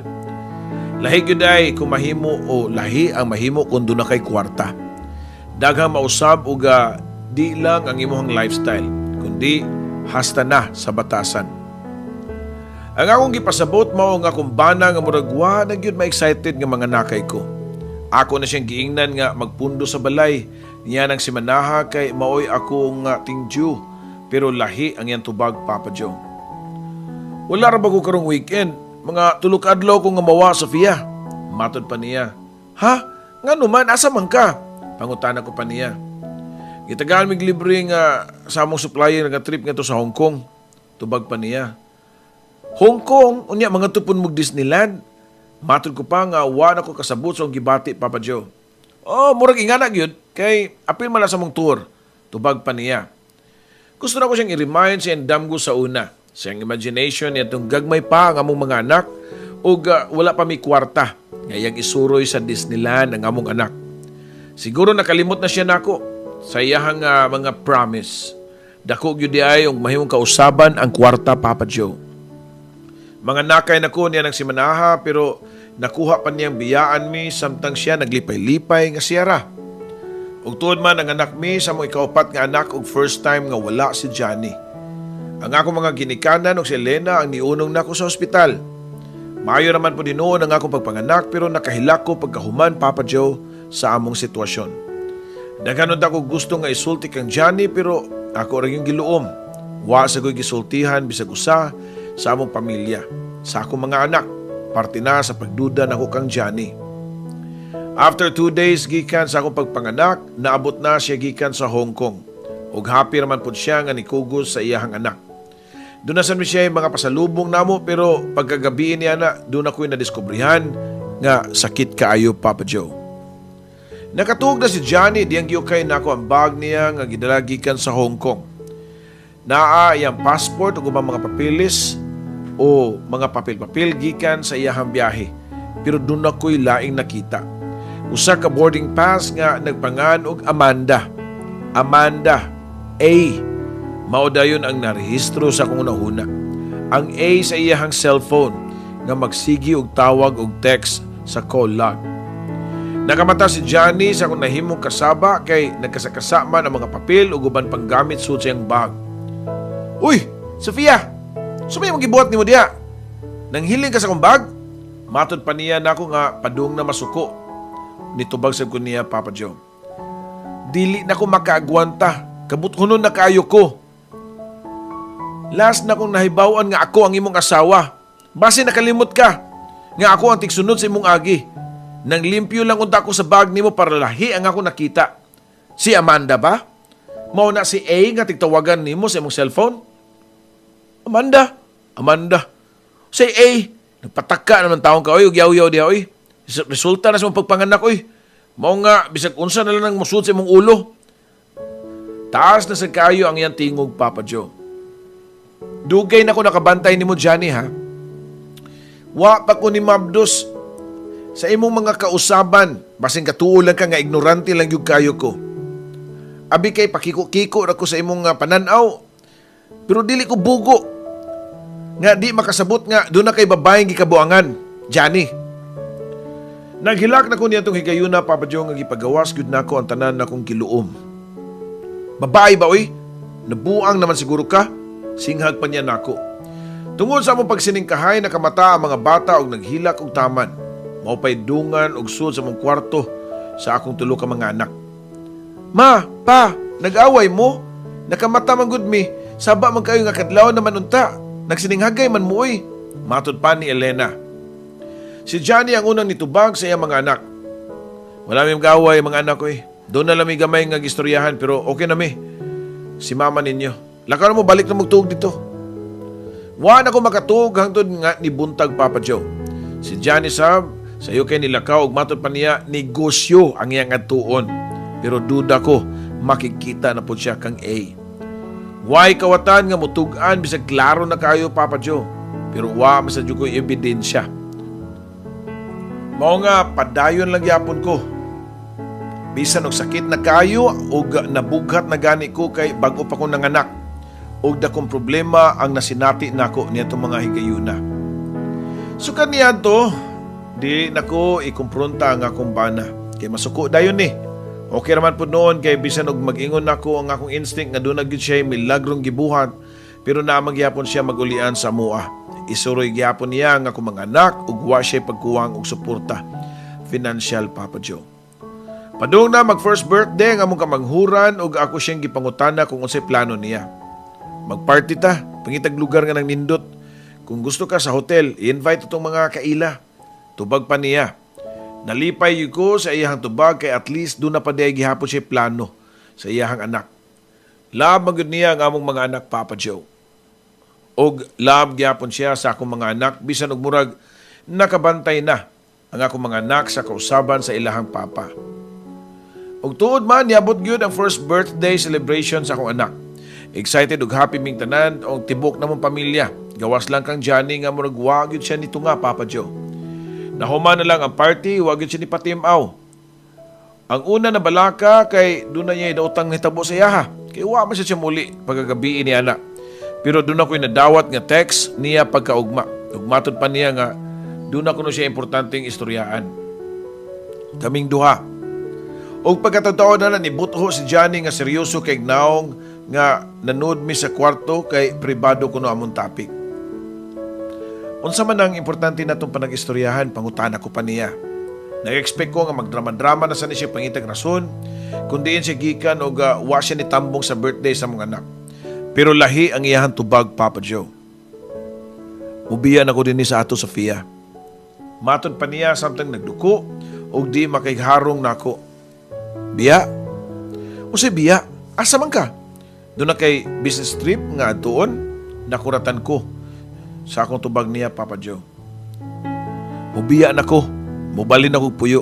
Lahi gyud ay kung mahimo o lahi ang mahimo kung doon na kay kwarta. Daghang mausab ug di lang ang imong lifestyle, kundi hasta na sa batasan. Ang akong gipasabot mao nga kung bana nga murag wa na gyud ma-excited nga mga nakay ko. Ako na siyang giingnan nga magpundo sa balay. Niya nang si Manaha kay maoy ako nga tingju. Pero lahi ang yan tubag, Papa Joe. Wala ra ba ko karong weekend? Mga tulok adlaw ko nga mawa, Sofia. Matod pa niya. Ha? Nga naman, asa man ka? Pangutana ko pa niya. Gitagaan mig libre nga sa among supplier nga trip nga to sa Hong Kong. Tubag pa niya. Hong Kong? Unya mga tupon mo Disneyland? Matod ko pa nga wa na ko kasabot sa gibati, Papa Joe. Oh, murag ingana gyud kay apil man sa mong tour. Tubag pa niya. Gusto na ko siyang i-remind siya and damgo sa una. Sa iyang imagination niya itong gagmay pa ang among mga anak o wala pa may kwarta. Ngayang isuroy sa Disneyland ang among anak. Siguro nakalimot na siya nako sa iyahang mga promise. Dako gyud di ay ang mahimong kausaban ang kwarta, Papa Joe. Mga nakay na ko niya ng si Manaha pero nakuha pa niyang biyaan mi samtang siya naglipay-lipay nga siyara. Ug tuod man ang anak mi sa mong ikaupat nga anak ug first time nga wala si Johnny. Ang ako mga ginikanan ug si Elena ang niunong nako sa ospital. Maayo naman po dinuon ang akong pagpanganak pero nakahilak ko pagkahuman, Papa Joe, sa among sitwasyon. Naghanod ako gusto nga isulti kang Johnny pero ako rin yung giluom. Wa sa ko'y gisultihan bisag usa sa among pamilya, sa akong mga anak, parte na sa pagduda nako kang Johnny. After 2 days gikan sa akong pagpanganak, naabot na siya gikan sa Hong Kong. Ug happy naman po siya nga nikugos sa iyahang anak. Doon na sa siya mga pasalubong namo pero pagkagabi niya na doon ako'y nadiskubrihan nga sakit kaayo, Papa Joe. Nakatuog na si Johnny diyang giyukay nako ang bag niya nga gidala gikan sa Hong Kong. Naa iyang passport ug ubang mga papeles o mga papel-papel gikan sa iyahang biyahe. Pero doon ako'y laing nakita. Usa ka boarding pass nga nagpangan og Amanda. Amanda A. Mao dayon ang narehistro sa akong unahuna. Ang A sa iyahang cellphone nga magsigi og tawag og text sa call log. Nakamata si Johnny sa akong nahimong kasaba kay nagkasakasa man ang mga papel ug uban pang gamit sa iyang bag. Uy, Sofia! Sumay mong gibuhat ni mo diya. Nang hiling ka sa akong bag? Matod pa niya na ako nga padung na masuko. Nitubag sa ko niya, Papa Joe. Dili na ko makaagwanta. Kabuthunon na kaayo ko. Last na kong nahibawan nga ako ang imong asawa. Base nakalimot ka. Nga ako ang tigsunod sa imong agi. Nang limpyo lang unta ko sa bag nimo para lahi ang ako nakita. Si Amanda ba? Mao na si A nga tigtawagan nimo sa imong cellphone? Amanda. Say, nagpataka naman taong ka, oy, ugyaw-yaw diya, oy. Resulta na sa mong pagpanganak, oy. Mao nga, bisag unsa na lang ang musud sa imong ulo. Taas na sa kayo ang iyang tingog, Papa Joe. Dugay na ko nakabantay ni mo, Johnny, ha? Wa pa ko ni Mabdos sa imong mga kausaban, basing katuulan ka nga ignorante lang yung kayo ko. Abi kay pakiko-kiko ra ko sa imong pananaw, pero dili ko bugo. Nga di makasabot nga doon na kay babayeng gikabuangan, Johnny. Naghilak na ko niya itong higayuna, Papa Joe, nga gipagawas gyud nako ang tanan na kong giluom. Babae ba, oy? Nabuang naman siguro ka? Singhag pa niya nako. Tungod sa among pagsiningkahay, nakamata ang mga bata og naghilak og taman. Maupay dungan og sud sa mong kwarto sa akong tulo ka mga anak. Ma, pa, nag-away mo? Nakamata man gud mi. Saba man kayo nga kadlaw naman unta. Nagsininghagay man mo, oy. Matod pa ni Elena. Si Johnny ang unang nitubag sa iyang mga anak. Wala may mag-away mga anak ko, eh. Doon na lang may gamay nga gistoryahan pero okay na mi. Si mama ninyo. Lakaw na mo, balik na magtuog dito. Wala ko makatuog hangtod nga ni buntag, Papa Joe. Si Johnny sab, sa iyo kay nilakaw ug matod pa niya, negosyo ang iyang atuon. Pero duda ko, makikita na po siya kang A. Why kawatan nga mutugan bisag klaro na kayo, Papa Joe. pero wa man sa jud ko ebidensya. Mao nga padayon lang gyapon ko. Bisan og sakit na kayo og nabughat na gani ko kay bag-o pa ko nanganak. Og dakong problema ang nasinati nako niadtong mga higayuna. So kaniadto, di nako ikumpronta ang akong bana. Kay masuko dayon ni. Okay raman po noon kay bisan og mag-ingon nako ang akong instinct nga doon na gyud siya milagrong gibuhat, pero naamang gyapon siya magulian sa mua. Isuroy gyapon niya nga akong mga anak ug wa siya pagkuwang og suporta financial, Papa Joe. Padung na mag first birthday nga among kamanghuran ug ako siyang gipangutana kung unsay plano niya. Magparty ta, pangitag lugar nga nang nindot. Kung gusto ka sa hotel, i-invite itong mga kaila. Tubag pa niya. Nalipay ko sa iyahang tubag kay at least doon na pa diay gihapon siya plano sa iyahang anak. Lab magud niya ang among mga anak, Papa Joe. Og lab gyapon siya sa akong mga anak bisan og murag nakabantay na ang akong mga anak sa kausaban sa ilahang papa. Og tuod man niabot gyud ang first birthday celebration sa akong anak. Excited ug happy ming tanan og tibok namong pamilya. Gawas lang kang Johnny nga murag wa gyud siya nito nga, Papa Joe. Nahuman na lang ang party, wa gyud siya ni patimaw. Ang una na balaka kay doon na niya daotang hitabo sa iyaha. Kay wa man siya muli pagkagabi ni anak. Pero doon ako'y nadawat nga text niya pagkaugma. Ugmatod pa niya nga doon ako na siya importanteng istoryaan. Kaming duha. Og pagkatao na nibuto si Johnny nga seryoso kay naong nga nanood mi sa kwarto kay pribado ko no among topic. Unsa man ang importante natong panag-istoryahan, pangutana ko pa niya. Nag-expect ko nga magdrama-drama na sa siya pangitag rason, kundiin siya gikan o wa siya nitambong sa birthday sa mga anak. Pero lahi ang iyahan tubag, Papa Joe. Ubiyan ako din ni sa ato, Sofia. Matod pa niya samtang nagduko o di makaiharong nako. Biya? O si Biya, asa man ka? Doon na kay business trip nga doon, nakuratan ko sa akong tubag niya, Papa Joe. Ubiya na ko, mubalin ako puyo.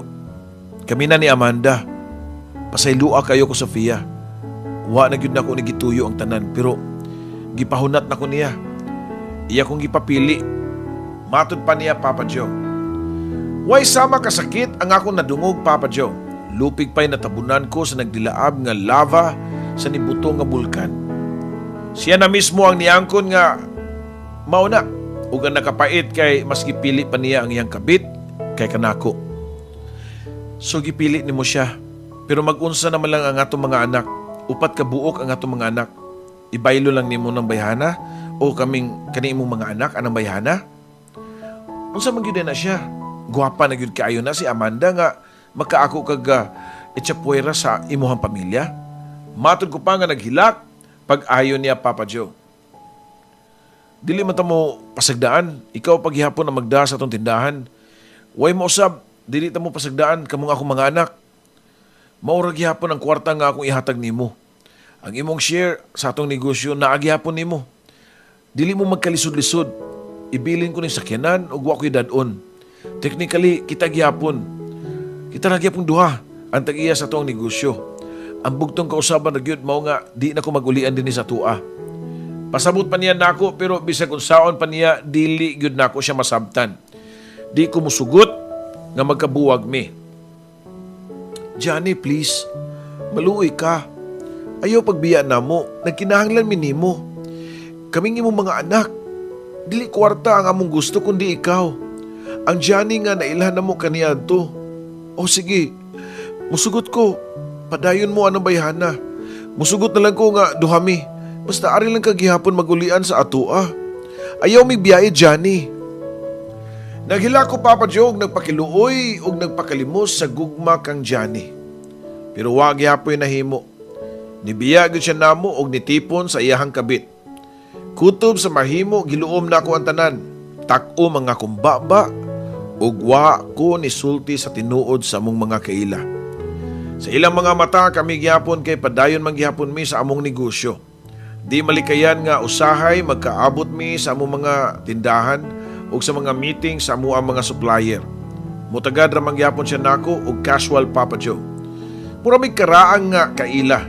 Kami na ni Amanda. Pasaylua kayo ko, Sofia. Wa na gyud nako ni gituyo ang tanan, pero gipahunat nako niya. Iya kong gipapili. Matod pa niya, Papa Joe. Way sama kasakit ang akong nadungog, Papa Joe. Lupig pa'y natabunan ko sa nagdilaab nga lava sa nibuto nga bulkan. Siya na mismo ang niangkon nga mauna ug ang nakapait kay mas gipili pa niya ang iyang kabit kay kanako. So gipili nimo siya, pero mag-unsa naman lang ang atong mga anak. Upat ka buok ang atong mga anak. Ibaylo lang nimo ng bayhana o kaming kanimong mga anak anang bayhana? Unsa man gyud na siya? Guwapa na gyud kaayo na si Amanda nga makaako kag etsapuera sa imuhang pamilya. Matod ko pa nga naghilak pag ayo niya, Papa Joe. Dili man ta mo pasagdaan, ikaw paghihapon na magda sa atong tindahan. Way mo usab, dili ta mo pasagdaan kamong akong mga anak. Maura gihapon ang kwarta nga akong ihatag nimo. Ang imong share sa atong negosyo naagihapon nimo. Dili mo magkalisod-lisod. Ibilin ko ni sakyanan ug wa ko'y dadon. Technically, kita gihapon. Kita ra gyapon duha ang tag-iya sa atong negosyo. Ang bugtong kausaban na gyud mao nga di na ko magulian dinhi sa tua. Pasabot pa niya nako pero bisag unsaon pa niya dili gyud nako siya masabtan. Di ko musugot nga magkabuwag mi. Johnny, please. Maluoy ka. Ayaw pagbiya na mo. Nagkinahanglan mi nimo. Kaming imong mga anak. Dili kwarta ang among gusto kundi ikaw. Ang Johnny nga nailhan na mo kaniadto. O sige, musugot ko. Padayon mo anong bayhana. Musugot na lang ko nga duhami. Basta ari lang kagihapon magulian sa atua. Ayaw mi biyahe, Johnny. Naghila ko, Papa Joe, nagpakiluoy o nagpakalimos sa gugma kang Johnny. Pero wag yapoy nahimo. Nibiyag siya namo og nitipon sa iyahang kabit. Kutob sa mahimo, giluom na ako ang tanan. Tako mga kumbaba ug wa ko nisulti sa tinuod sa among mga kaila. Sa ilang mga mata kami gyapon kay padayon man gyapon mi sa among negosyo. Di malikayan nga usahay magkaabot mi sa among mga tindahan ug sa mga meeting sa among mga supplier. Mutagad ra man gyapon siya nako og casual, Papa Joe. Mura may karaang nga kaila,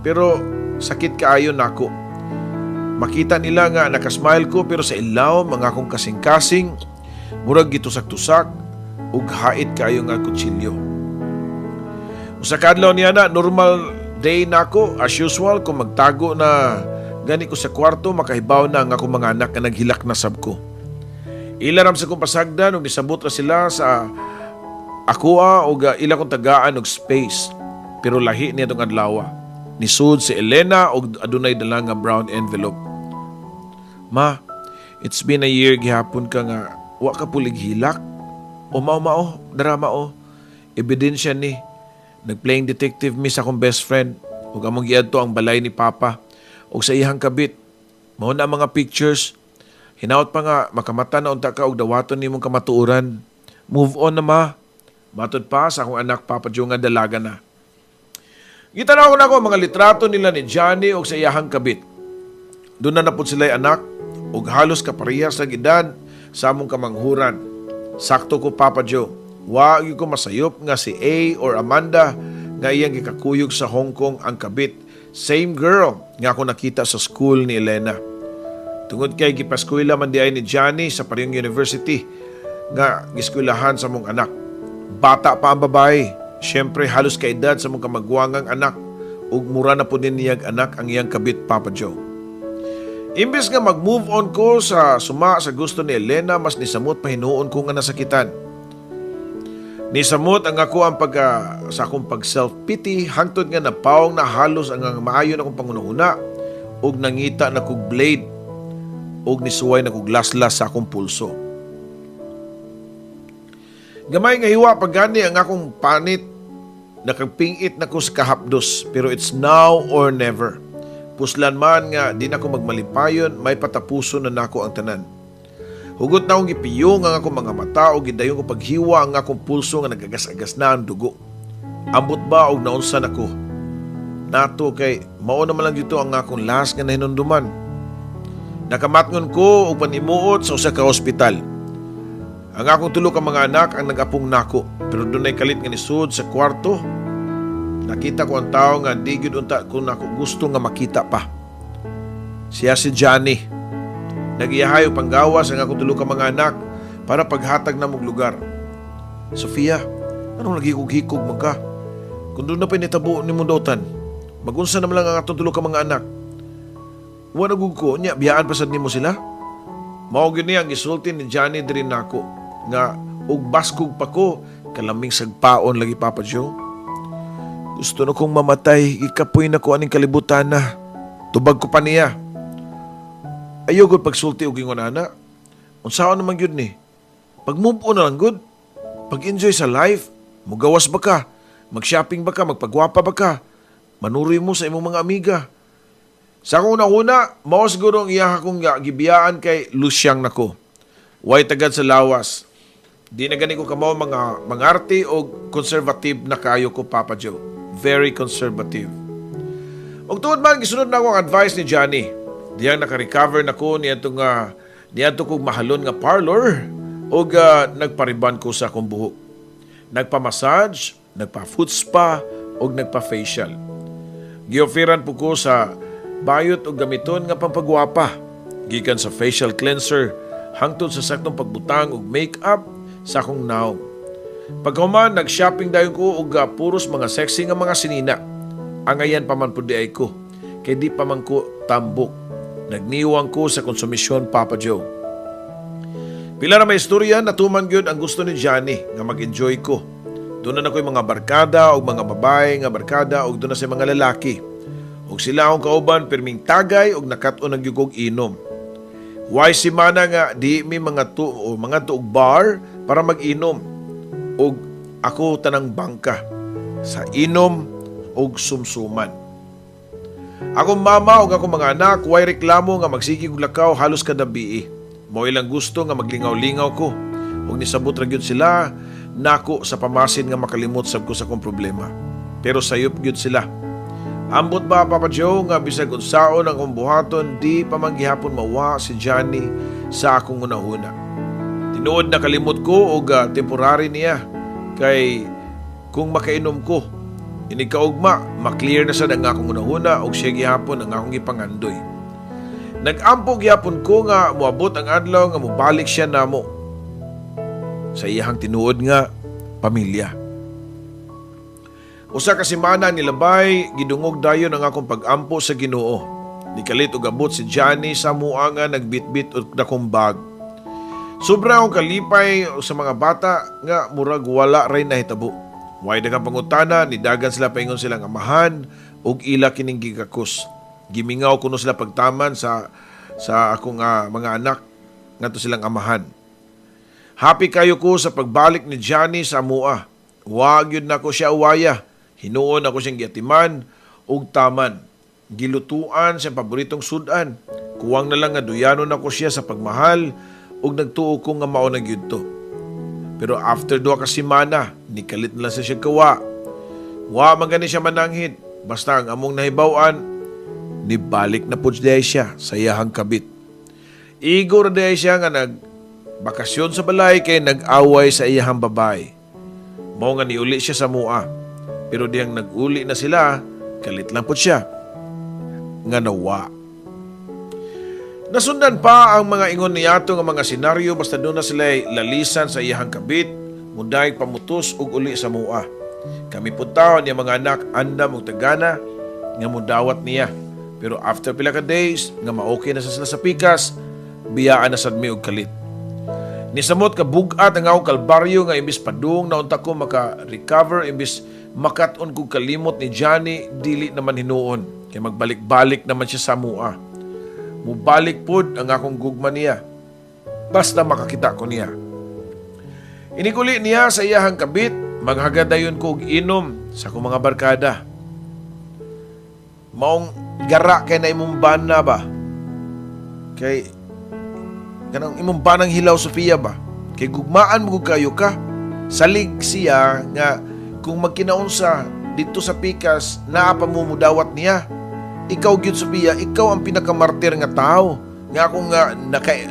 pero sakit kaayo nako. Makita nila nga nakasmile ko pero sa ilaw mga akong kasing-kasing, murag gitusak-tusak ug hait kayo nga kutsilyo. Usa ka adlaw niya na normal day nako as usual kung magtago na gani ko sa kwarto makahibaw na ang akong mga anak nga naghilak na sab ko. Ila ram sa kong pasagdan ug nisabot ra sila sa akoa ug ila kong tagaan og space pero lahi niya tong adlaw. Nisud si Elena og adunay dala nga brown envelope. Ma, it's been a year gihapon ka nga wa ka pulig hilak. O mao drama o. Ebidensya ni nagplaying detective mi sa akong best friend ug among giadto ang balay ni Papa ug sa iyang kabit. Mao na ang mga pictures. Hinaot pa nga makamata na unta ka og dawaton nimong kamatuoran. Move on na ma. Matod pa sa akong anak Papa Joe nga dalaga na. Gitanaw ko na ako mga litrato nila ni Johnny og sa iyang kabit. Doon na napod sila'y anak ug halos kaparehas sa edad sa among kamanghuran. Sakto ko Papa Joe. Wa gyud ko masayop nga si A or Amanda nga iyang gikakuyog sa Hong Kong ang kabit. Same girl nga ako nakita sa school ni Elena. Tungod kay gipaskwela man di ay ni Johnny sa parehong university nga giskwelahan sa mong anak. Bata pa ang babae. Siyempre halos kaedad sa mong kamagwangang anak ug mura na po din niyag anak ang iyang kabit Papa Joe. Imbes nga mag-move on ko sa suma sa gusto ni Elena, mas nisamot pa hinuon ko nga nasakitan. Nisamot ang ako ang sa akong pag-self-pity hangtod nga napawang na halos ang maayo na akong pangunahuna ug nangita na kog blade ug nisuway na kog laslas sa akong pulso. Gamay nga hiwa pagani ang akong panit, nakagpingit na ko sa kahapdos pero it's now or never. Puslan man nga di na ko magmalipayon, may patapuso na nako ang tanan. Hugot na akong gipiyong ang akong mga mata o gidayon ko paghiwa ang akong pulso nga nagagas-agas na ang dugo. Ambot ba og naunsan ako? Nato kay mao naman lang dito ang akong last nga nahinunduman. Nakamatngon ko og panimuot sa usa ka ospital. Ang akong tulo ka mga anak ang nag-apong nako pero dunay kalit nga nisud sa kwarto. Nakita ko ang tao nga di gyud unta ko nako gusto nga makita pa. Siya si Johnny. Nagiyahay og panggawas ang akong tulo ka mga anak para paghatag na mong lugar. Sofia, anong naghikog-hikog man ka? Kung doon na pinitabo ni Mundotan, magunsa naman lang ang atong tulo ka mga anak. Wa nagug ko nya biyaan pasad nimo sila. Mao gyud ni ang gisulti ni Johnny diri nako nga og baskog pa ko kalaming sagpaon lagi Papa Joe. Gusto na kong mamatay, ikapoy na ko aning kalibutan na. Tubag ko pa niya. Ayaw gud pagsulti og ingon ana. Unsaon naman gyud ni? Pag-move on na lang gud. Pag-enjoy sa life, mugawas ba ka? Mag-shopping ba ka? Magpagwapa ba ka? Manuroy mo sa imong mga amiga. Sa akong una, mao siguro ang iya akong gibiyaan kay Lusyang nako. Way tagad sa lawas. Di na gani ko kamo mga mangarte o conservative na kayo ko Papa Joe. Very conservative. Og tuod man gisunod na ako ang advice ni Johnny. Diyang naka-recover na ko niadto kog mahalon nga parlor og nagpariban ko sa akong buhok. Nagpa-massage, nagpa-foot spa og nagpa-facial. Gioferan po ko sa bayot og gamiton nga pampagwapa. Gikan sa facial cleanser hangtod sa saktong pagbutang og make-up sa akong naong. Paghuman, nag-shopping dayon ko og puros mga sexy nga mga sinina. Angayan pa man po di ay ko, kay di pa man ko tambok. Nagniwang ko sa konsumisyon Papa Joe. Pila na may istorya, natuman gyud ang gusto ni Johnny nga mag-enjoy ko. Doon na ako'y mga barkada o mga babae nga barkada o doon na sa mga lalaki. Og sila akong kauban pirming tagay og nakat-on ang yugog inom. Why si mana nga di mi mga tuog bar para mag-inom. Og ako tanang bangka sa inom og sumsuman. Akong mama ug akong mga anak way reklamo nga magsigi og lakaw halos kada bii. Mao ilang gusto nga maglingaw-lingaw ko. Ug nisabot ra gyud sila nako sa pamasin nga makalimot sab ko sa akong problema. Pero sayop gyud sila. Ambot ba Papa Joe nga bisag unsaon ang akong buhaton di pa man gihapon mawa si Johnny sa akong unahuna. Tinuod na kalimot ko og temporary niya kay kung makainom ko inikaugma, maklear na sa ang akong unahuna og siya gihapon ang akong gipangandoy. Nag-ampo gyapon ko nga moabot ang adlaw nga mobalik siya namo sa iyahang tinuod nga pamilya. Usa ka semana nilabay gidungog dayon ang akong pag-ampo sa Ginoo. Nikalit og abot si Johnny sa mua nga nagbitbit og dakong bag. Sobra akong kalipay sa mga bata nga murag wala ray nahitabo. Way daghang pangutana, nidagan sila paingon silang amahan ug ila kining gigakos. Gimingaw kuno sila pagtaman sa akong mga anak ngadto silang amahan. Happy kayo ko sa pagbalik ni Johnny sa amua. Wag yun na ko siya uwaya. Hinuon ako siyang giatiman ug taman. Gilutuan siyang paboritong sudan. Kuwang na lang nga duyanon ako siya sa pagmahal ug nagtuo ko nga mao na gyud to. Pero after 2 ka semana, nikalit na lang siya kawa. Wa man gani siya mananghid. Basta ang among nahibaw-an, nibalik na pud siya sa iyahang kabit. Igor na siya nga nagbakasyon sa balay kay nag-away sa iyahang babae. Mao nga niuli siya sa mua. Pero diyang nag-uli na sila, kalit lang pud siya. Nga nawa. Nasundan pa ang mga ingon niyato nga mga senaryo basta doon na sila lalisan sa iyahang kabit, munday pamutos ug uli sa mua. Kami puntaon niya mga anak andam ug tagana nga mudawat niya. Pero after pila ka days nga maokey na sa sila sa pikas, biyaan na sad mi og kalit. Nisamot ka bugat ang akong kalbaryo nga imbis padung na unta ko maka-recover imbis makat-on kog kalimot ni Johnny dili naman hinuon kay magbalik-balik naman siya sa mua. Mubalik pod ang akong gugma niya. Basta makakita ko niya. Inikuli niya sa iyahang kabit, maghagadayon ko og inom sa akong mga barkada. Maong gara kay na imong bana ba? Kay kanang imong banang hilaw Sofia ba? Kay gugmaan mo kayo ka. Salig siya nga kung magkinaunsa dito sa pikas naa pa mo mudawat niya. Ikaw gyud Sofia, ikaw ang pinakamartir nga tao. Nga akong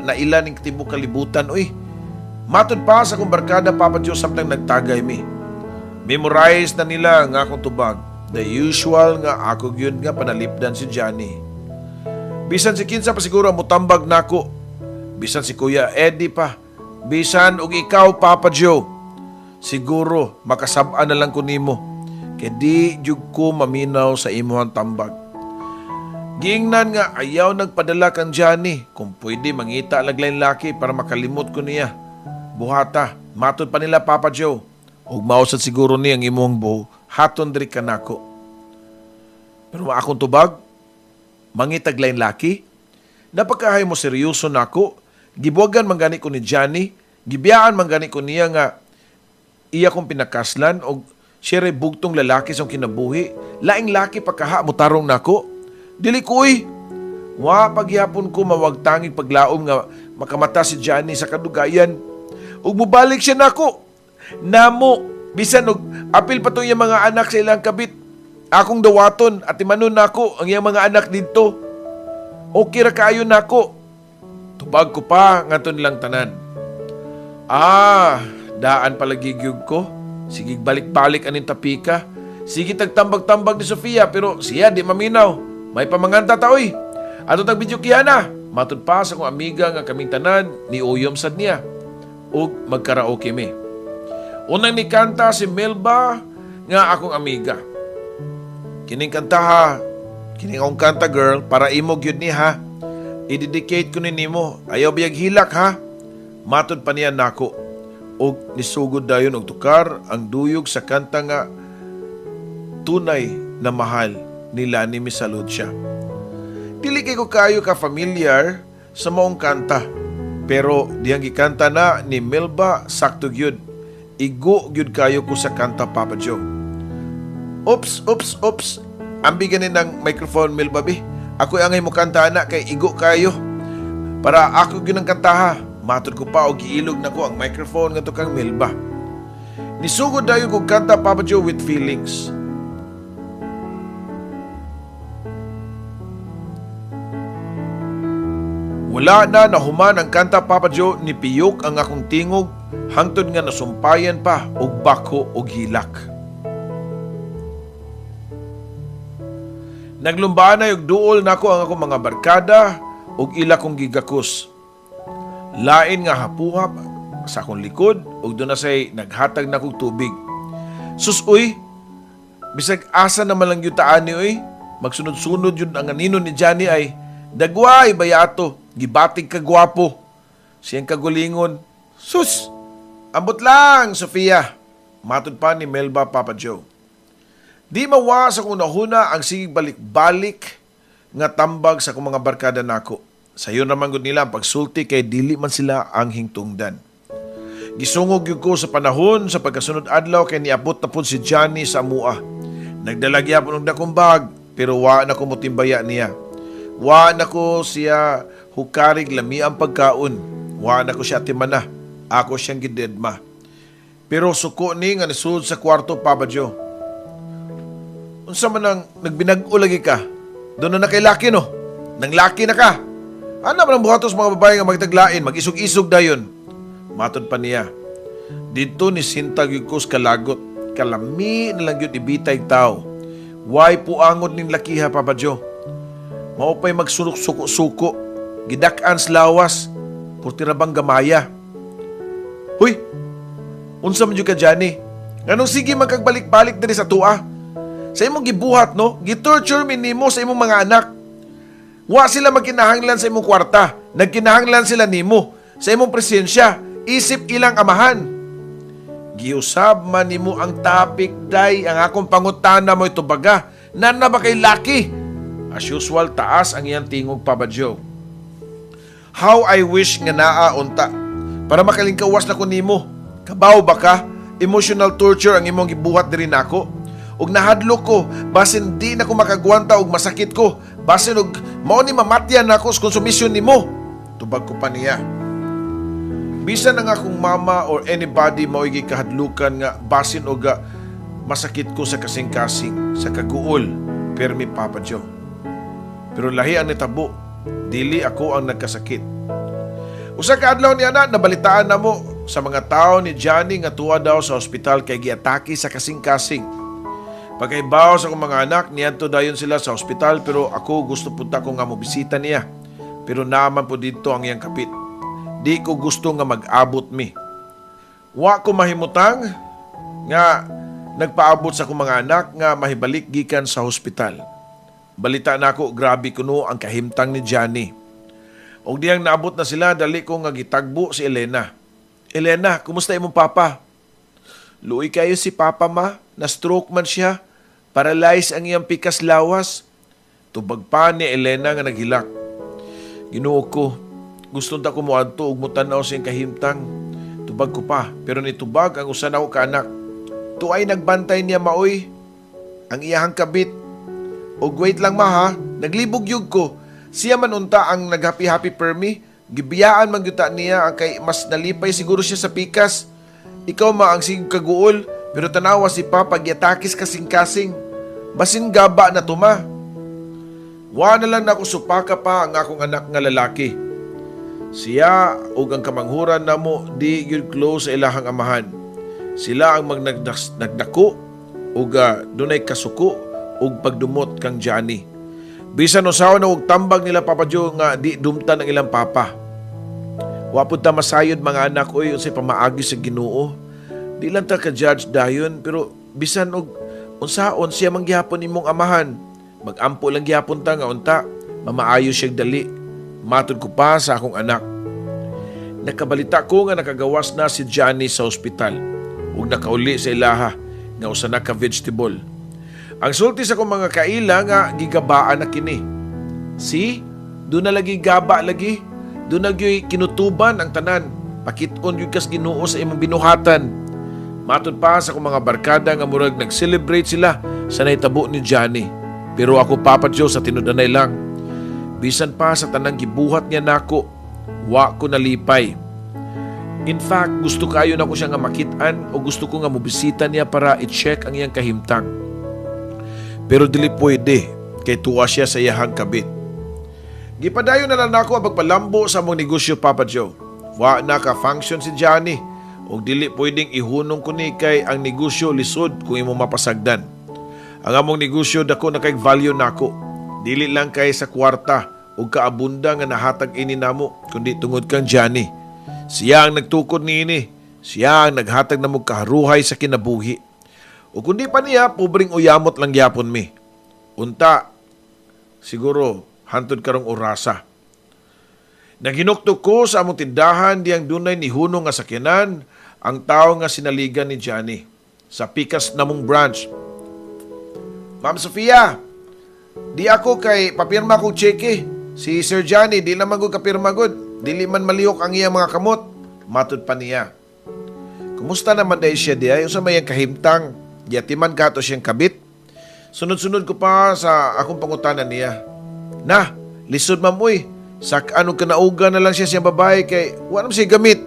nailan ning tibok kalibutan oy. Matud pa sa akong barkada Papa Diyos samtang nagtagay mi. Memorize na nila nga akong tubag. The usual nga ako gyud nga panalipdan si Johnny. Bisan si kinsa pa siguro ang mutambag nako. Bisan si Kuya Eddie pa. Bisan og ikaw Papa Joe. Siguro makasab-an na lang ko nimo. Kay di jud ko maminaw sa imuhang tambag. Giingnan nga ayaw nagpadala kang Johnny kung pwede mangita laglain laki para makalimot ko niya. Buhata, matod pa nila Papa Joe. Ug mausad siguro ni ang imong buho, haton diri kanako. Pero akong tubag, mangitaglain laki, napakahay mo seryoso nako. Gibuwagan man gani ko ni Johnny, gibiyaan man gani ko niya nga iya kong pinakaslan og siya ray bugtong lalaki sa kinabuhi. Laing laki pagkaha mo tarong nako. Dili koy. Wa pagyapon ko mawagtanging paglaom nga makamata si Johnny sa kadugayan. Ug mubalik siya nako. Namo bisan og apil pa tong iyang mga anak sa ilang kabit. Akong dawaton at imanon nako ang iyang mga anak didto. Okay ra kaayo nako. Tubag ko pa ngadto nilang tanan. Daan pala gigyug ko. Sige balik-balik aning tapika. Sige tagtambag-tambag ni Sofia pero siya di maminaw. May pamanganta taoy. Ato tagbidyo kiyana. Matud pa sa kong amiga nga kaming tanan ni uyom sad niya. Ug magkaraoke mi. Unang nikanta si Melba nga akong amiga. Kining kanta ha. Kining akong kanta girl para imo gyud ni ha. I-dedicate ko ni nimo. Ayaw biyag hilak ha. Matud pa niya nako. Ug nisugod dayon og tukar ang duyog sa kanta nga tunay na mahal nila ni Miss Alucia. Dili kay ko kayo ka familiar sa maong kanta. Pero diyang gikanta na ni Melba sakto gyud. Igo gyud kayo ko sa kanta Papa Joe. Oops. Ambi ganin ng microphone Melba bi. Ako angay mo kanta na kay igo kayo. Para ako gyud ang kanta ha. Matod ko pa og giilog na ko ang microphone ngadto kang Melba. Nisugod dayon kog kanta Papa Joe with feelings. Wala na nahuman ang kanta Papa Joe ni piyok ang akong tingog hangtod nga nasumpayan pa og bako og hilak. Naglumbaan na og duol nako ang akong mga barkada ug ila kong gigakos. Lain nga hapuhap sa akong likod ug doon na say naghatag na kog tubig. Sus uy, bisag asa naman lang yung taan ni uy, magsunod-sunod yun ang anino ni Johnny ay dagway bayato, gibatig ka gwapo. Siyang kagulingon, sus, ambot lang, Sofia. Matod pa ni Melba Papa Joe. Di mawa sa kung nahuna ang sige balik-balik nga tambag sa kung mga barkada nako. Sayo naman gud nila ang pagsulti kay dili man sila ang hingtungdan. Gisungog yun ko sa panahon sa pagkasunod adlaw kay niabot na po si Johnny sa amua. Nagdalagya po ng dakong bag pero wa na ko mutimbaya niya. Wa na ko siya hukarig lami ang pagkaon. Wa na ko siya timana. Ako siyang gidedma. Pero suko ni nga nisud sa kwarto, Papa Joe. Unsa man ang nagbinag-o lagi ka? Doon na kay laki no? Nang laki na ka. Ano man ang buhatos mga babae nga magtaglain, mag-isog-isog dayon. Matod pa niya. Dito ni sintag yung kus kalagot. Kalami na lang yun ibitay tao. Why puangon ning lakiha, Papa Joe? Maupay magsurok-suko-suko. Gidak-an lawas. Purtirabang gamaya. Huy! Unsa man yun ka, Johnny? Anong sige magkagbalik-balik diri sa tua? Sa imong gibuhat, no? Gitorture nimo sa imong mga anak. Wa sila magkinahanglan sa imong kwarta. Nagkinahanglan sila nimo sa imong presensya. Isip ilang amahan. Giusab man nimo ang topic, day, ang akong pangutana mo ito baga. Nana ba kay laki? As usual, taas ang iyang tingog, Papa Joe. How I wish nga naa unta para makalingkawas na ko nimo. Kabaw ba ka? Emotional torture ang imong gibuhat diri nako. Ug nahadlok ko, basin di na ko makagwanta ug masakit ko. Basin og mao ni mamatyan nako sa konsumisyon nimo. Tubag ko pa niya. Bisan ang akong mama or anybody mao gikahadlukan nga basin og masakit ko sa kasing-kasing, sa kaguol, permi Papa Joe. Pero lahi ang nitabo, dili ako ang nagkasakit. Usa ka adlaw ni ana nabalitaan na mo sa mga tao ni Johnny nga tuwa daw sa ospital kay giatake sa kasing-kasing. Pagkaibaw sa akong mga anak, niadto dayon sila sa ospital pero ako gusto punta ko nga mobisita niya. Pero naman po dito ang iyang kapit. Di ko gusto nga mag-abot mi. Wa ko mahimutang nga nagpaabot sa akong mga anak nga mahibalik gikan sa ospital. Balita na ako, grabe kuno ang kahimtang ni Johnny. Og diyang naabot na sila, dali ko nga gitagbo si Elena. Elena, kumusta imong papa? Luoy kayo si papa ma, na-stroke man siya. Paralyzed ang iyang pikas lawas. Tubag pa ni Elena nga naghilak. Ginoo ko, gusto ta ko mo adto ug mutanaw sa iyang kahimtang. Tubag ko pa, pero nitubag ang usan ako ka anak. Tuay nagbantay niya maoy. Ang iyahang kabit. Og wait lang ma ha, naglibog yug ko. Siya man unta ang naghappy-happy permi. Gibiyaan man gyud niya ang kay mas nalipay siguro siya sa pikas. Ikaw ma ang sig kaguol, pero tanawa si papa giatakis kasing-kasing. Basin gaba na tuma. Wa na lang na ako supaka pa ang akong anak nga lalaki. Siya ug ang kamanghuran namo di gyud close sa ilahang amahan. Sila ang nagdako ug dunay kasuko ug pagdumot kang Johnny. Bisan usaw na og tambag nila Papa Joe nga di dumtan ang ilang papa. Wa pud ta masayod mga anak oy unsay pamaagi sa Ginoo. Di lang ta ka-judge dayon pero bisan og unsaon siya man gihapon imong amahan. Magampo lang gihapon ta nga unta mamaayo siya dali. Matud ko pa sa akong anak. Nakabalita ko nga nakagawas na si Johnny sa ospital ug nakauli sa ilaha nga usa na ka vegetable. Ang sulti sa kong mga kaila nga gigabaan na kini. Si, doon na lagi gaba lagi. Doon na kinutuban ang tanan. Pakit-on yung kas Ginoo sa imong binuhatan. Matod pa sa kong mga barkada nga murag nag-celebrate sila sa naitabo ni Johnny. Pero ako Papa Joe sa tinudanay lang. Bisan pa sa tanang gibuhat niya nako, wa ko nalipay. In fact, gusto kayo na ko siya nga makitaan o gusto ko nga mobisita niya para i-check ang iyang kahimtang. Pero dili pwede kay tuwa siya sa iyahang kabit. Gipadayon na lang ako ang pagpalambo sa mong negosyo, Papa Joe. Wa naka-function si Johnny o dili pwedeng ihunong ko ni kay ang negosyo lisod kung imo mapasagdan. Ang among negosyo dako na kay value nako. Dili lang kay sa kwarta ug kaabunda nga nahatag ini namo kundi tungod kang Johnny. Siya ang nagtukod niini. Siya ang naghatag namo kaharuhay sa kinabuhi. O kundi pa niya, pobreng uyamot lang yapon mi. Unta, siguro, hantod karong orasa. Naghinuktok ko sa among tindahan diyang dunay ni Hunong nga sakyanan ang tao nga sinaligan ni Johnny sa pikas namong branch. Ma'am Sofia, di ako kay papirma kong cheque. Si Sir Johnny, di naman ko kapirma god. Dili man malihok ang iyang mga kamot. Matud pa niya. Kumusta naman dahil siya di ay? Usa may ang kahimtang. Yatiman kato siyang kabit. Sunod-sunod ko pa sa akong pangutanan niya. Na, lisod mamoy. Sa anong kanauga na lang siya siyang babae kay walang siya gamit.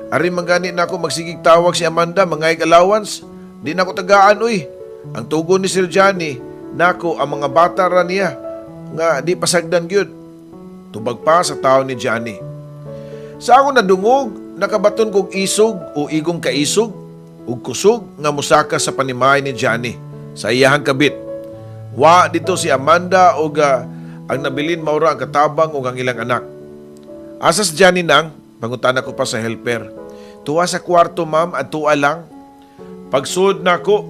Ari manggani na ako magsigig tawag si Amanda, mangayag allowance. Di na ako tagaan, uy. Ang tugon ni Sir Johnny, nako ang mga bata ra niya, nga di pasagdan gyud. Tubag pa sa tao ni Johnny. Sa ako nadungog, nakabaton kong isog o igong kaisog, ug kusog nga musaka sa panimay ni Johnny sa iyahang kabit. Wa dito si Amanda o ang nabilin maura ang katabang o ang ilang anak. Asas Johnny nang, pangutan ako pa sa helper. Tuwa sa kwarto ma'am at tuwa lang. Pagsud na ko,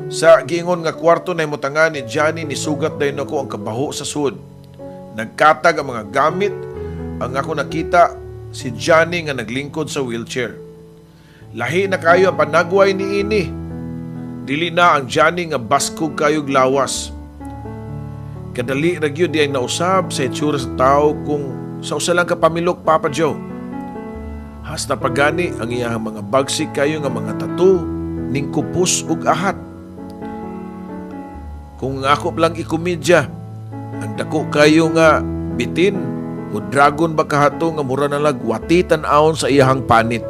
sa giingon nga kwarto na imutangan ni Johnny ni sugat dayon ako ang kabaho sa sud. Nagkatag ang mga gamit, ang ako nakita si Johnny nga naglingkod sa wheelchair. Lahi na kayo ang panagway ni ini. Dili na ang Johnny nga baskog kayog lawas. Kadali ra gyud di ay nausab sa itsura sa tao kung sa usa lang ka pamilok Papa Joe. Hasta pagani ang iyang mga bagsik kayo nga mga tattoo ning kupos ug ahat. Kung ako lang ikomedya, ang dako kayo nga bitin o dragon ba kahato nga mura na lagwati tan-awon sa iyahang panit.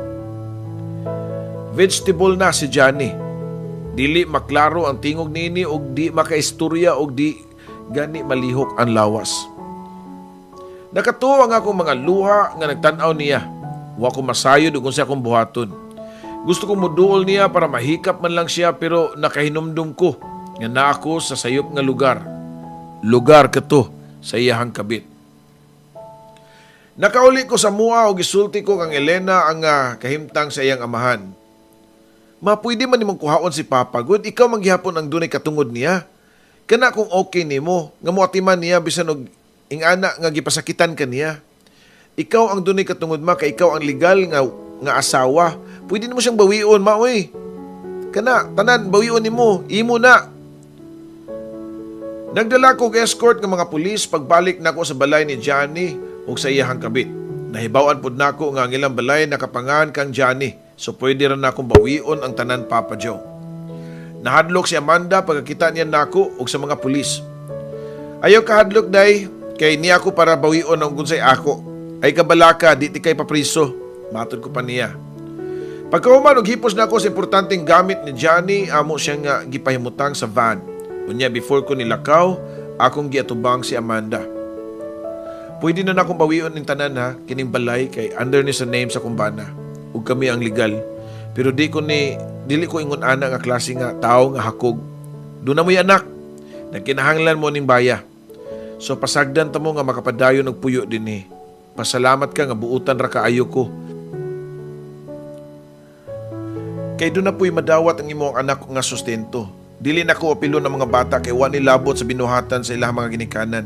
Vegetable na si Johnny. Dili maklaro ang tingog niini og di makaistorya og di gani malihok ang lawas. Nakatuwa nga akong mga luha nga nagtan-aw niya. Wa ko masayod kung siya akong buhaton. Gusto kong muduol niya para mahikap man lang siya pero nakahinumdum ko nga na ako sa sayop nga lugar. Lugar kato sa iyahang kabit. Nakauli ko sa mua o gisulti ko kang Elena ang kahimtang sa iyang amahan. Ma, pwede man nimong kuhaon si Papa God. Ikaw manggihapon ang dunay katungod niya. Kana kung okay nimo nga muatiman niya bisan og ingana nga gipasakitan ka niya. Ikaw ang dunay katungod ma, kay ikaw ang legal nga asawa. Pwede nimo siyang bawion, ma, uy. Kana, tanan, bawion nimo. Imo na. Nagdala ko escort ng mga pulis pagbalik nako sa balay ni Johnny ug sa iyahang kabit. Nahibawan pud nako nga ang ilang balay nakapangan kang Johnny. So pwede ra nakong bawion ang tanan Papa Joe. Nahadlok si Amanda pagkakita niya nako ug sa mga pulis. Ayaw kahadlok day, kay niya ako para bawion ang gunsay ako. Ay kabalaka, di ti kay papriso. Matod ko pa niya. Pagkauman og hipos na ako sa importanteng gamit ni Johnny, amo siya nga gipahimutang sa van. Unya before ko nilakaw, akong giatubang si Amanda. Pwede na akong bawion ng tanan ha, kining balay kay under ni sa name sa kumbana. Ug kami ang legal. Pero dili ko ingon ana nga klase nga tao nga hakog. Do na mo'y anak. Nagkinahanglan mo ning baya. So pasagdan ta mo nga makapadayon og puyo dinhi. Pasalamat ka nga buutan ra kaayo ko. Kay do na po'y madawat ang imong anak nga sustento. Dili na ko apilo ng mga bata kay wa ni labot sa binuhatan sa ilang mga ginikanan.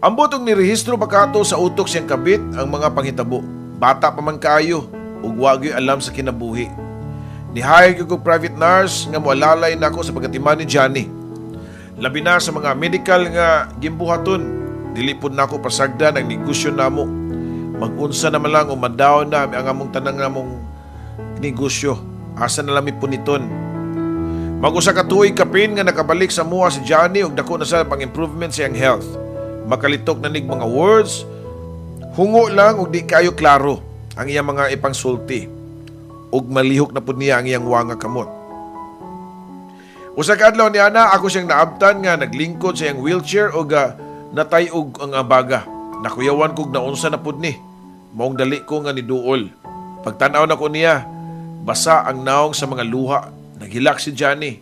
Ang botong nirehistro pagkato sa utok siyang kabit ang mga panghitabo. Bata pa man kayo, ug wa gyud alam sa kinabuhi. Ni-hire ko private nurse nga moalalay nako sa pagatiman ni Johnny. Labi na sa mga medical nga gimbuhaton, dili pud nako pasagdan ang negosyo namo. Mag-unsa naman lang o madaw na ang among tanang namong negosyo. Asa na lami puniton. Mag-usa ka tuig kapin nga nakabalik sa mua si Johnny ug dako na sa pang-improvement sa iyang health. Makalitok na nig mga words, hungo lang ug di kayo klaro ang iyang mga ipangsulti. Ug malihok na pud niya ang iyang wanga kamot. Usa ka adlaw ni ana ako siyang naabtan nga naglingkod sa iyang wheelchair ug natay-og ang abaga. Nakuyawan kog naunsa na pud ni. Maong dali ko nga niduol. Pagtan-aw nako niya, basa ang naong sa mga luha. Naghilak si Johnny.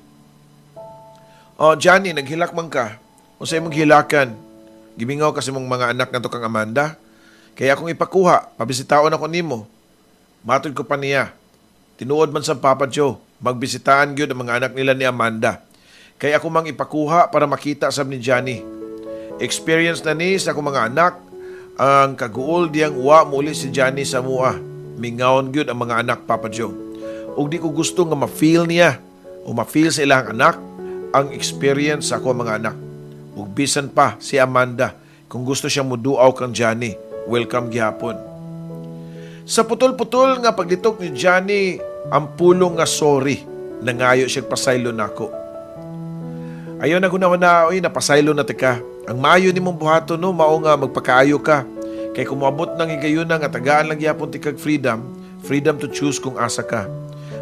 Oh, Johnny, naghilak man ka. Unsay imong hilakan? Gimingaw kasi mong mga anak nga to kang Amanda. Kaya akong ipakuha, pabisitaon ako nimo. Matod ko pa niya. Tinuod man sa Papa Joe, magbisitaan gyud ang mga anak nila ni Amanda. Kaya ako mang ipakuha para makita sab ni Johnny. Experience na ni sa akong mga anak ang kaguol diyang uwa muli si Johnny sa mua. Mingawon gyud ang mga anak, Papa Joe. Ug di ko gusto nga ma-feel niya o ma-feel sa ilang anak ang experience sa akong mga anak. Ug bisan pa si Amanda, kung gusto siyang muduaw kang Johnny, welcome gihapon. Sa putol-putol nga pagditok ni Johnny, ang pulong nga sorry, nangayo siya pasaylo nako. Ayaw na guna oy, napasaylo na tika. Ang maayo ni mong buhato no, mao nga magpakaayo ka. Kay kumabot ng higayon na nga tagaan lang gyapon tikag freedom, freedom to choose kung asa ka.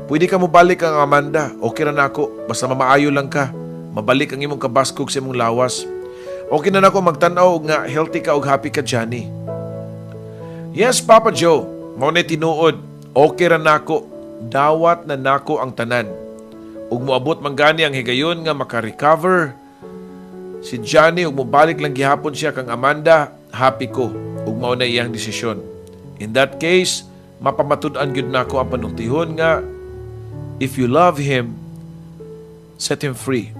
Pwede ka mo balik ang Amanda, okay na nako, basta mamaayo lang ka. Mabalik ang imong kabaskog sa imong lawas. Okay na nako magtanaw nga healthy ka ug happy ka, Johnny. Yes, Papa Joe, mao na tinuod. Okay ra nako, dawat na nako ang tanan. Ug moabot man gani ang higayon nga maka-recover si Johnny ug mobalik lang gihapon siya kang Amanda, happy ko. Ug mao na iyang desisyon. In that case, mapamatud-an gyud nako ang panultihon nga if you love him, set him free.